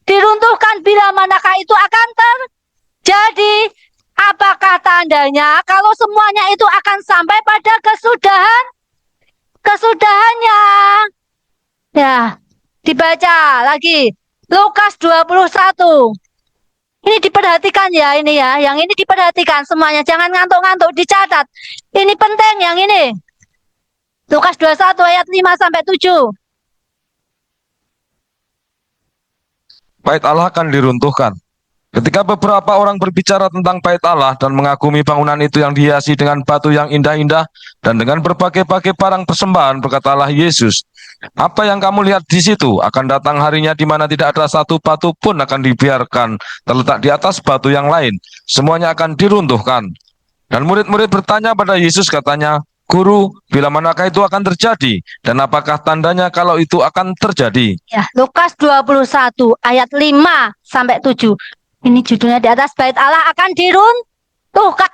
diruntuhkan. Bila manakah itu akan terjadi? Apakah tandanya kalau semuanya itu akan sampai pada kesudahannya? Ya, dibaca lagi. Lukas 21. Ini diperhatikan ya, ini ya. Yang ini diperhatikan semuanya. Jangan ngantuk-ngantuk, dicatat. Ini penting yang ini. Lukas 21 ayat 5-7. Bait Allah akan diruntuhkan. Ketika beberapa orang berbicara tentang bait Allah dan mengagumi bangunan itu yang dihiasi dengan batu yang indah-indah dan dengan berbagai-bagai barang persembahan, berkatalah Yesus, apa yang kamu lihat di situ akan datang harinya di mana tidak ada satu batu pun akan dibiarkan terletak di atas batu yang lain. Semuanya akan diruntuhkan. Dan murid-murid bertanya pada Yesus, katanya, Guru, bila manakah itu akan terjadi? Dan apakah tandanya kalau itu akan terjadi? Ya, Lukas 21 ayat 5-7. Ini judulnya di atas, bait Allah akan diruntuhkan. Tuh, Kak.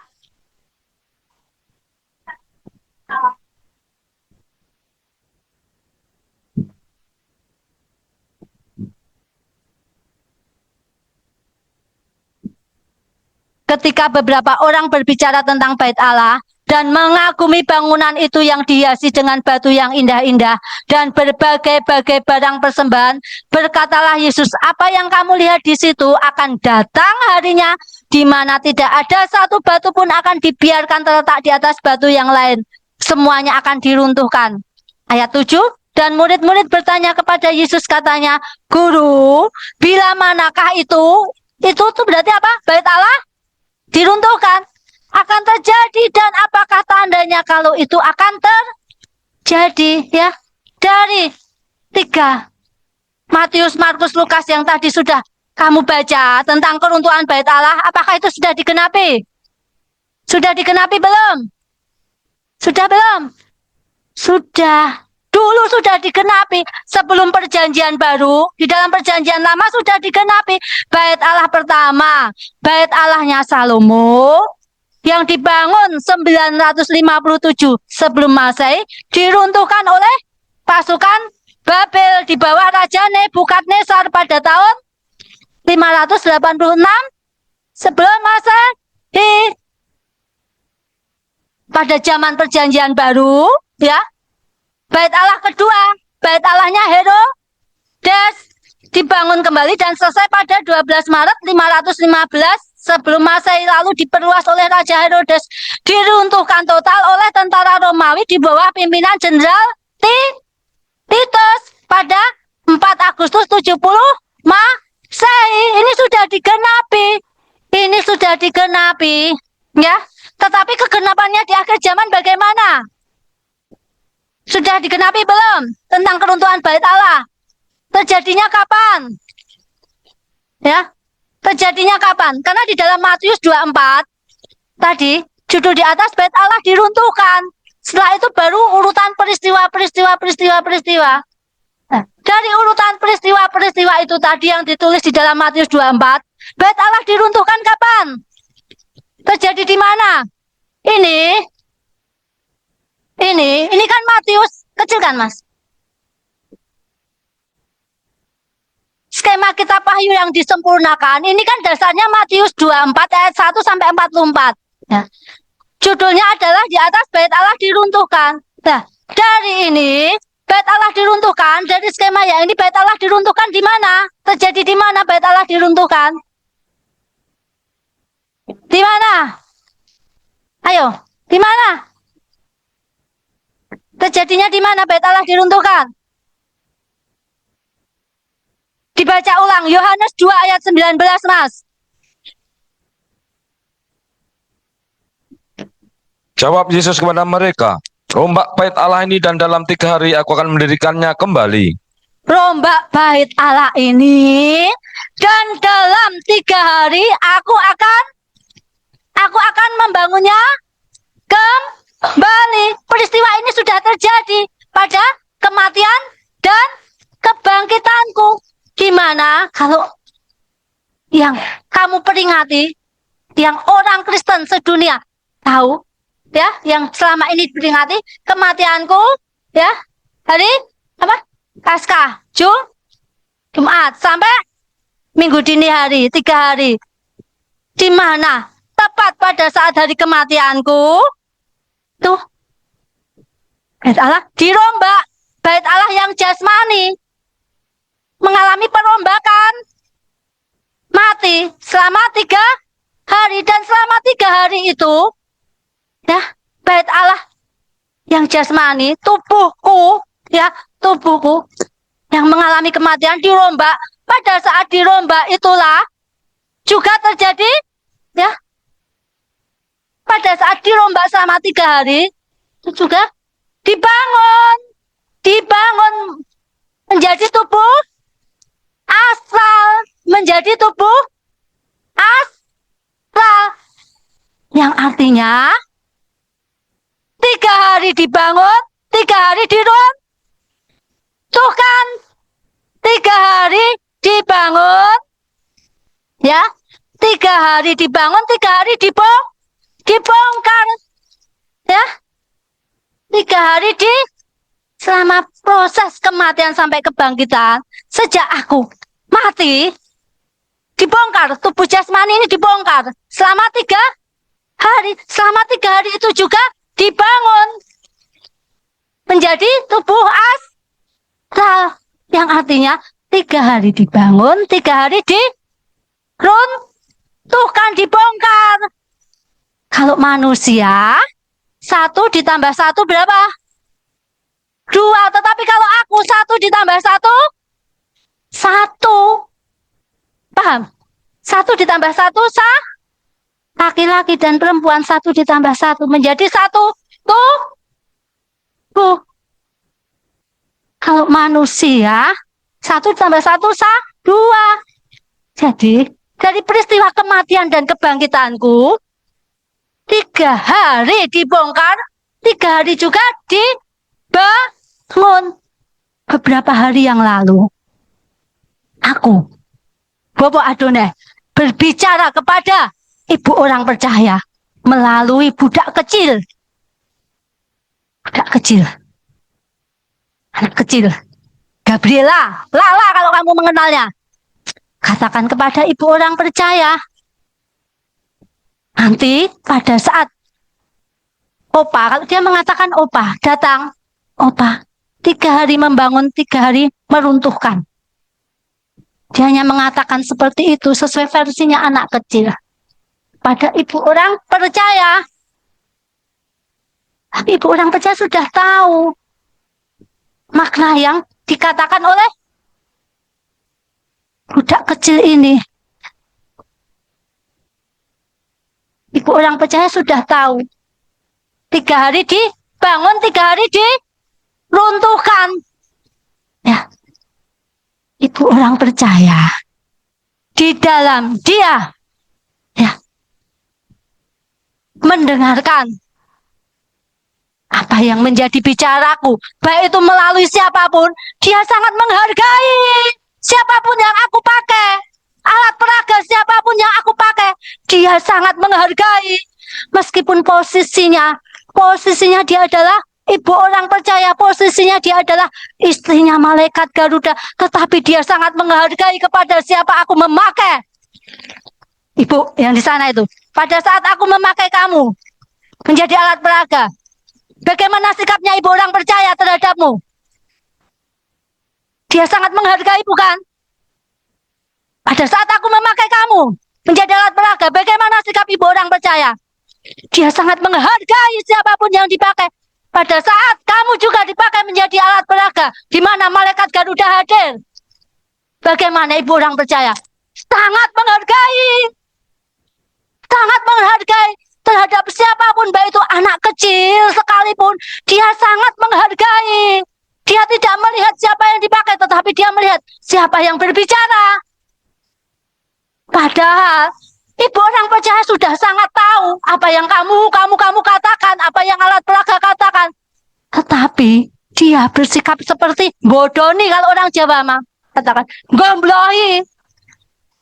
Ketika beberapa orang berbicara tentang bait Allah dan mengagumi bangunan itu yang dihiasi dengan batu yang indah-indah dan berbagai-bagai barang persembahan, berkatalah Yesus, apa yang kamu lihat di situ akan datang harinya di mana tidak ada satu batu pun akan dibiarkan terletak di atas batu yang lain. Semuanya akan diruntuhkan. Ayat 7, dan murid-murid bertanya kepada Yesus, katanya, Guru, bila manakah itu? Itu tuh berarti apa? Bait Allah diruntuhkan, akan terjadi, dan apakah tandanya kalau itu akan terjadi? Ya, dari 3 Matius, Markus, Lukas yang tadi sudah kamu baca tentang keruntuhan bait Allah, apakah itu sudah digenapi? Sudah digenapi belum? Sudah belum? Sudah. Dulu sudah digenapi sebelum perjanjian baru. Di dalam perjanjian lama sudah digenapi. Bait Allah pertama, bait Allahnya Salomo yang dibangun 957 sebelum Masehi, diruntuhkan oleh pasukan Babel di bawah Raja Nebukadnezar pada tahun 586 sebelum Masehi. Pada zaman perjanjian baru, ya, bait Allah kedua, bait Allahnya Herodes, dibangun kembali dan selesai pada 12 Maret 515 sebelum Masehi, lalu diperluas oleh Raja Herodes, diruntuhkan total oleh tentara Romawi di bawah pimpinan Jenderal Titus pada 4 Agustus 70 Masehi. Ini sudah digenapi. Ini sudah digenapi, ya. Tetapi kegenapannya di akhir zaman bagaimana? Sudah digenapi belum tentang keruntuhan bait Allah? Terjadinya kapan? Ya, terjadinya kapan? Karena di dalam Matius 24 tadi judul di atas bait Allah diruntuhkan. Setelah itu baru urutan peristiwa. Nah, dari urutan peristiwa itu tadi yang ditulis di dalam Matius 24, bait Allah diruntuhkan kapan? Terjadi di mana? Ini kan Matius, kecil kan Mas? Skema kitab Wahyu yang disempurnakan, ini kan dasarnya Matius 24 ayat 1 sampai 44. Ya. Judulnya adalah di atas bait Allah diruntuhkan. Nah, dari ini bait Allah diruntuhkan, dari skema ya ini bait Allah diruntuhkan di mana? Terjadi di mana bait Allah diruntuhkan? Di mana? Ayo, di mana? Terjadinya di mana bait Allah diruntuhkan? Dibaca ulang, Yohanes 2 ayat 19, Mas. Jawab Yesus kepada mereka, rombak bait Allah ini dan dalam 3 hari aku akan mendirikannya kembali. Rombak bait Allah ini dan dalam 3 hari aku akan membangunnya kembali. Peristiwa ini sudah terjadi pada kematian dan kebangkitanku. Gimana kalau yang kamu peringati, yang orang Kristen sedunia tahu, ya, yang selama ini peringati kematianku, ya, hari apa? Paskah, Jumat sampai Minggu dini hari, 3 hari. Di mana? Tepat pada saat hari kematianku, tuh, bait Allah dirombak. Bait Allah yang jasmani mengalami perombakan, mati selama 3 hari, dan selama 3 hari itu, ya, bait Allah yang jasmani, tubuhku, ya, tubuhku yang mengalami kematian dirombak. Pada saat dirombak itulah juga terjadi, ya, pada saat dirombak selama 3 hari itu juga dibangun menjadi tubuh asal, menjadi tubuh asal, yang artinya 3 hari dibangun, 3 hari diruntuhkan. 3 hari dibangun, ya, 3 hari dibangun, 3 hari dibongkar. hari selama proses kematian sampai kebangkitan, sejak aku mati, dibongkar, tubuh jasmani ini dibongkar selama 3 hari. Selama 3 hari itu juga dibangun menjadi tubuh astral, yang artinya 3 hari dibangun, 3 hari diruntuhkan, dibongkar. Kalau manusia 1 ditambah 1 berapa? 2. Tetapi kalau aku 1 ditambah 1 1. Paham? 1 ditambah 1 laki-laki dan perempuan, 1 ditambah 1 menjadi 1 tubuh. Kalau manusia 1 ditambah 1 2. Jadi dari peristiwa kematian dan kebangkitanku, 3 hari dibongkar, 3 hari juga dibangun. Beberapa hari yang lalu, aku, Bobo Adonai, berbicara kepada ibu orang percaya melalui budak kecil. Budak kecil. Anak kecil. Gabriela, Lala kalau kamu mengenalnya. Katakan kepada ibu orang percaya, nanti pada saat Opa, kalau dia mengatakan Opa, datang. Opa, 3 hari membangun, 3 hari meruntuhkan. Dia hanya mengatakan seperti itu sesuai versinya anak kecil. Pada ibu orang percaya. Tapi ibu orang percaya sudah tahu makna yang dikatakan oleh budak kecil ini. Ibu orang percaya sudah tahu. 3 hari dibangun, 3 hari diruntuhkan. Ya. Ibu orang percaya di dalam dia mendengarkan apa yang menjadi bicaraku, baik itu melalui siapapun, dia sangat menghargai siapapun yang aku pakai, alat peraga siapapun yang aku pakai, dia sangat menghargai. Meskipun posisinya dia adalah ibu orang percaya, posisinya dia adalah istrinya malaikat Garuda, tetapi dia sangat menghargai kepada siapa aku memakai. Ibu yang di sana itu, pada saat aku memakai kamu menjadi alat peraga, bagaimana sikapnya ibu orang percaya terhadapmu? Dia sangat menghargai, bukan? Pada saat aku memakai kamu menjadi alat peraga, bagaimana sikap ibu orang percaya? Dia sangat menghargai siapapun yang dipakai. Pada saat kamu juga dipakai menjadi alat peraga, di mana malaikat Garuda hadir, bagaimana ibu orang percaya? Sangat menghargai. Sangat menghargai terhadap siapapun, baik itu anak kecil sekalipun, dia sangat menghargai. Dia tidak melihat siapa yang dipakai, tetapi dia melihat siapa yang berbicara. Padahal ibu orang percaya sudah sangat tahu apa yang kamu katakan, apa yang alat peraga katakan. Tetapi dia bersikap seperti bodoni, kalau orang Jawa mah katakan gomblohi.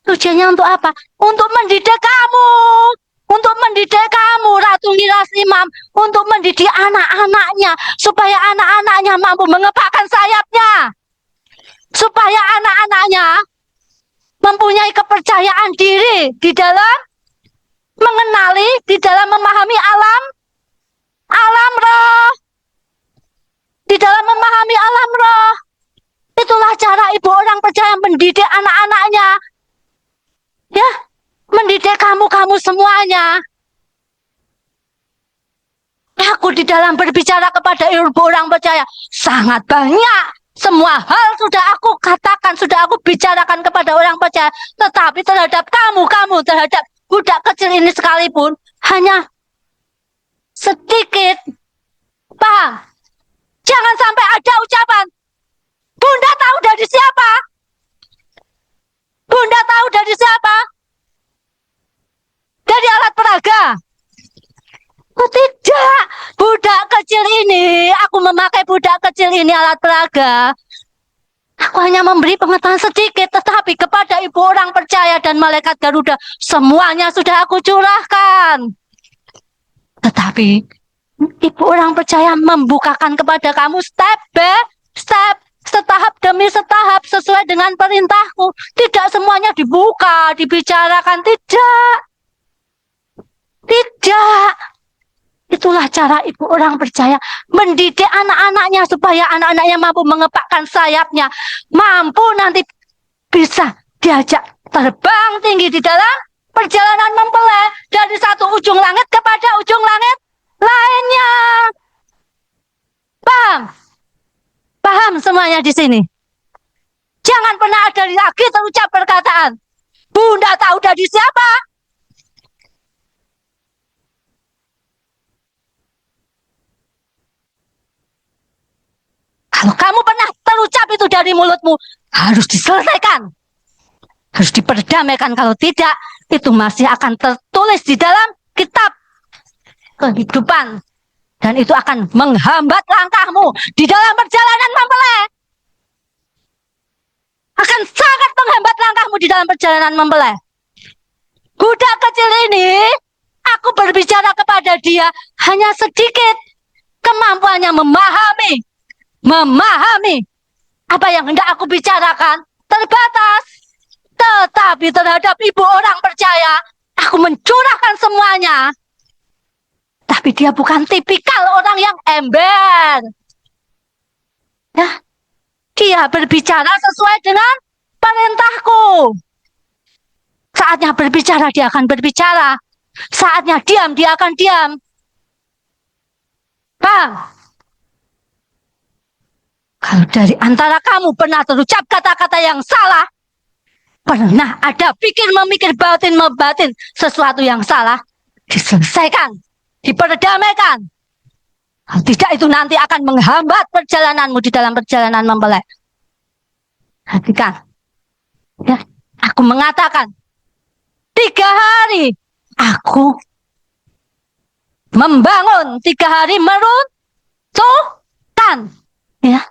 Tujuannya untuk apa? Untuk mendidik kamu. Untuk mendidik kamu, Ratu Niras Imam. Untuk mendidik anak-anaknya. Supaya anak-anaknya mampu mengepakkan sayapnya. Supaya anak-anaknya mempunyai kepercayaan diri di dalam mengenali, di dalam memahami alam roh. Di dalam memahami alam roh. Itulah cara ibu orang percaya mendidik anak-anaknya. Ya, mendidik kamu semuanya. Aku di dalam berbicara kepada ibu orang percaya sangat banyak. Semua hal sudah aku katakan, sudah aku bicarakan kepada orang percaya. Tetapi terhadap kamu, terhadap budak kecil ini sekalipun, hanya sedikit. Paham? Jangan sampai ada ucapan, Bunda tahu dari siapa? Bunda tahu dari siapa? Dari alat peraga. Oh tidak, budak kecil ini, aku memakai budak kecil ini alat peraga. Aku hanya memberi pengetahuan sedikit, tetapi kepada ibu orang percaya dan malaikat Garuda, semuanya sudah aku curahkan. Tetapi Ibu orang percaya membukakan kepada kamu step by step, setahap demi setahap sesuai dengan perintahku. Tidak semuanya dibuka, dibicarakan, tidak. Tidak. Itulah cara ibu orang percaya mendidik anak-anaknya supaya anak-anaknya mampu mengepakkan sayapnya, mampu nanti bisa diajak terbang tinggi di dalam perjalanan mempelai dari satu ujung langit kepada ujung langit lainnya. Paham? Paham semuanya di sini? Jangan pernah ada lagi terucap perkataan, Bunda tahu dari siapa? Kalau kamu pernah terucap itu dari mulutmu, harus diselesaikan. Harus diperdamaikan. Kalau tidak, itu masih akan tertulis di dalam kitab kehidupan. Dan itu akan menghambat langkahmu di dalam perjalanan mempelai. Akan sangat menghambat langkahmu di dalam perjalanan mempelai. Budak kecil ini, aku berbicara kepada dia hanya sedikit. Kemampuannya memahami apa yang hendak aku bicarakan terbatas. Tetapi terhadap ibu orang percaya, aku mencurahkan semuanya. Tapi dia bukan tipikal orang yang ember. Ya, dia berbicara sesuai dengan perintahku. Saatnya berbicara, dia akan berbicara. Saatnya diam, dia akan diam. Paham? Kalau dari antara kamu pernah terucap kata-kata yang salah, pernah ada pikir memikir batin membatin sesuatu yang salah, diselesaikan, diperdamaikan. Kalau tidak, itu nanti akan menghambat perjalananmu di dalam perjalanan mempelai. Perhatikan. Ya, aku mengatakan 3 hari aku membangun, 3 hari meruntuhkan. Ya,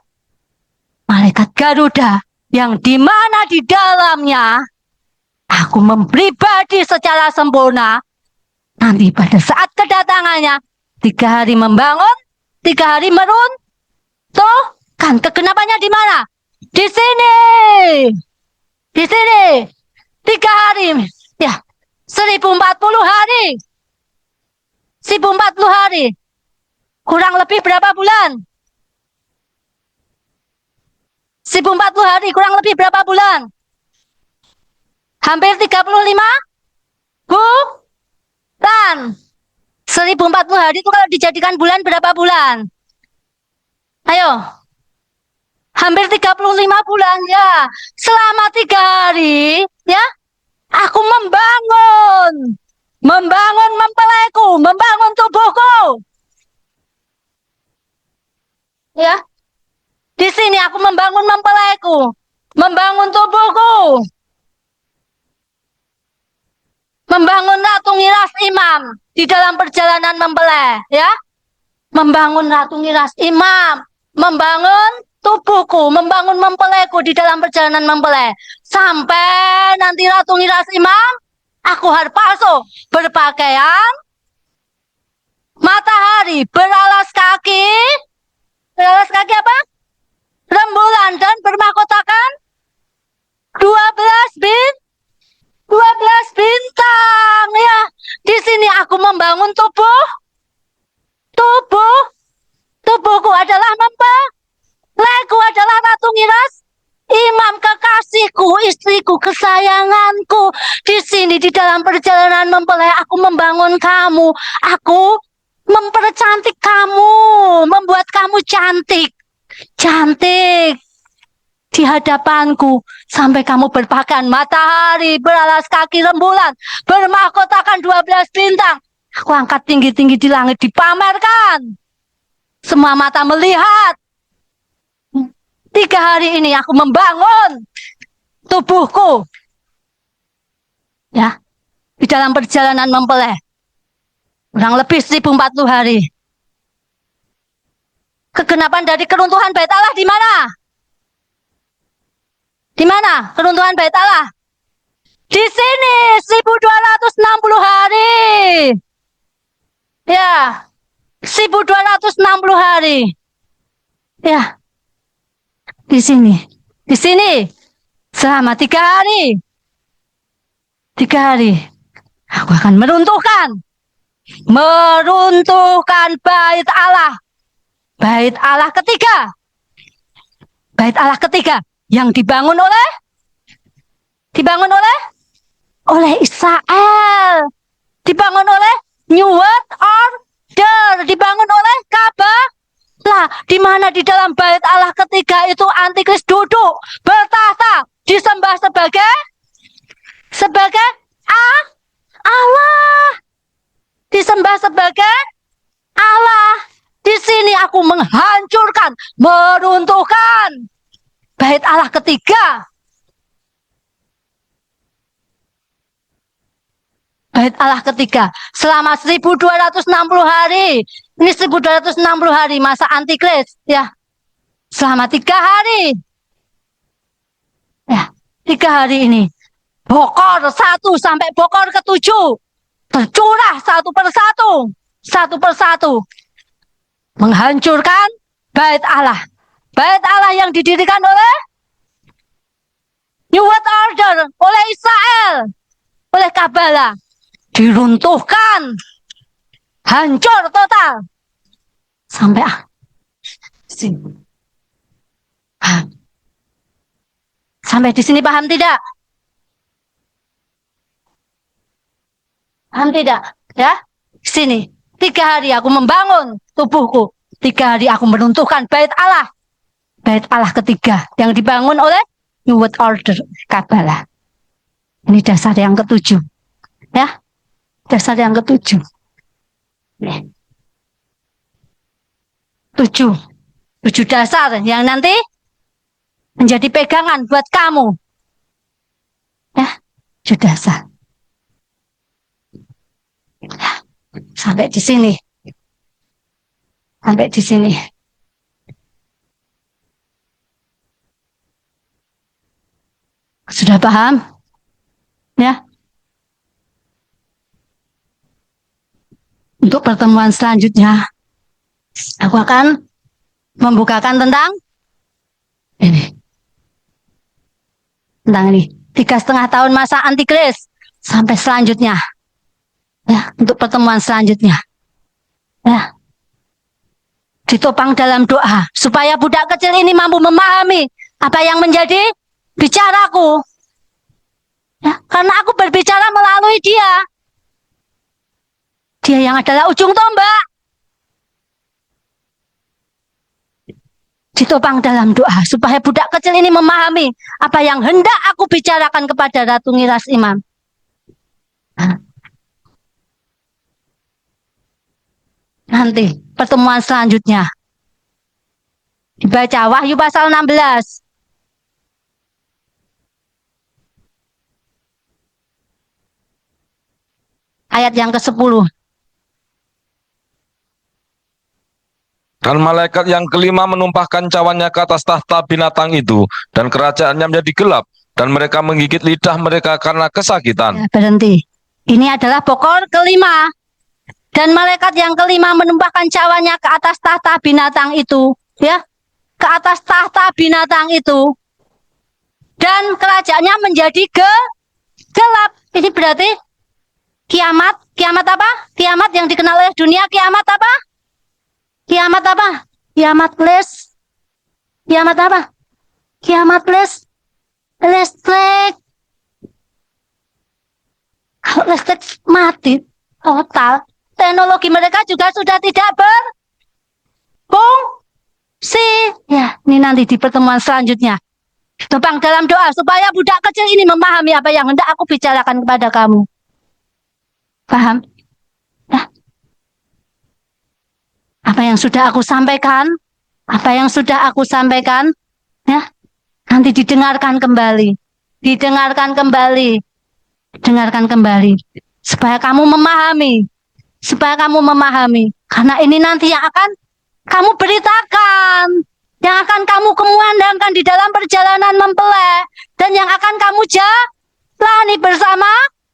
malaikat Garuda yang dimana di dalamnya aku mempribadi secara sempurna. Nanti pada saat kedatangannya 3 hari membangun, 3 hari meruntuhkan. Kegenapannya di mana? Di sini. Di sini. 3 hari. Ya, 1040 hari. 1040 hari. Kurang lebih berapa bulan? 1040 hari kurang lebih berapa bulan? Hampir 35 bulan. 1040 hari itu kalau dijadikan bulan berapa bulan? Ayo. Hampir 35 bulan ya. Selama 3 hari ya, aku membangun mempelaiku, membangun tubuhku. Ya. Di sini aku membangun mempelaiku, membangun tubuhku, membangun Ratu Ngiras Imam di dalam perjalanan mempelai, ya. Membangun Ratu Ngiras Imam, membangun tubuhku, membangun mempelaiku di dalam perjalanan mempelai. Sampai nanti Ratu Ngiras Imam, aku Harpaso berpakaian matahari, beralas kaki apa? Rembulan dan bermahkotakan 12 bintang ya. Di sini aku membangun tubuhku adalah mempelaiku, adalah Ratu Ngiras Imam, kekasihku, istriku, kesayanganku. Di sini di dalam perjalanan mempelai aku membangun kamu, aku mempercantik kamu, membuat kamu cantik di hadapanku sampai kamu berpakaian matahari, beralas kaki rembulan, bermahkotakan 12 bintang. Aku angkat tinggi-tinggi di langit, dipamerkan. Semua mata melihat. 3 hari ini aku membangun tubuhku. Ya, di dalam perjalanan mempelai. Kurang lebih 1040 hari. Kegenapan dari keruntuhan Bait Allah di mana? Di mana keruntuhan Bait Allah? Di sini 1260 hari. Ya. 1260 hari. Ya, di sini, selama 3 hari. 3 hari, aku akan meruntuhkan bait Allah ketiga. Bait Allah ketiga yang dibangun oleh Israel, dibangun oleh New World Order, dibangun oleh Ka'bah. Lah, di mana di dalam bait Allah ketiga itu antikris duduk, bertahta, disembah sebagai Allah, disembah sebagai Allah. Di sini aku menghancurkan, meruntuhkan bait Allah ketiga. Bait Allah ketiga selama 1260 hari. Ini 1260 hari masa antikris, ya. Selama 3 hari. Ya, 3 hari ini. Bokor 1 sampai bokor ke-7. Tercurah satu persatu. Menghancurkan bait Allah. Bait Allah yang didirikan oleh New World Order, oleh Israel, oleh Ka'bah. Diruntuhkan, hancur total sampai sini. Sampai di sini paham tidak? Paham tidak? Ya, sini 3 hari aku membangun tubuhku. 3 hari aku meruntuhkan bait Allah ketiga yang dibangun oleh New World Order, Ka'bah. Ini dasar yang ke-7, ya. Dasar yang ke-7. 7 dasar yang nanti menjadi pegangan buat kamu. Ya, 7 dasar. Sampai di sini. Sudah paham? Ya. Untuk pertemuan selanjutnya, aku akan membukakan tentang ini. Tentang ini. 3,5 tahun masa antikris sampai selanjutnya. Ya, untuk pertemuan selanjutnya. Ya. Ditopang dalam doa supaya budak kecil ini mampu memahami apa yang menjadi bicaraku. Ya, karena aku berbicara melalui dia. Dia yang adalah ujung tombak. Ditopang dalam doa supaya budak kecil ini memahami apa yang hendak aku bicarakan kepada Ratu Ngiras Imam. Nanti pertemuan selanjutnya dibaca Wahyu pasal 16. Ayat yang ke-10. Dan malaikat yang kelima menumpahkan cawannya ke atas tahta binatang itu, dan kerajaannya menjadi gelap, dan mereka menggigit lidah mereka karena kesakitan. Ya, berhenti. Ini adalah pokok kelima. Dan malaikat yang kelima menumpahkan cawannya ke atas tahta binatang itu, ya, ke atas tahta binatang itu, dan kerajaannya menjadi gelap. Ini berarti kiamat. Kiamat apa? Kiamat yang dikenal oleh dunia. Kiamat apa? Kiamat apa? Kiamat les. Kiamat apa? Kiamat listrik. Kalau listrik mati total, teknologi mereka juga sudah tidak berfungsi. Ya, ini nanti di pertemuan selanjutnya. Topang dalam doa supaya budak kecil ini memahami apa yang hendak aku bicarakan kepada kamu. Paham? Ya. Apa yang sudah aku sampaikan, ya, nanti didengarkan kembali, supaya kamu memahami, karena ini nanti yang akan kamu beritakan, yang akan kamu kumandangkan di dalam perjalanan mempelai, dan yang akan kamu jalani bersama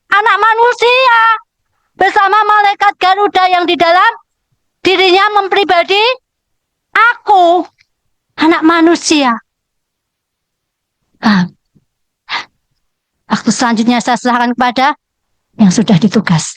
anak manusia, bersama malaikat Garuda yang di dirinya mempribadi aku, anak manusia. Waktu selanjutnya saya serahkan kepada yang sudah ditugas.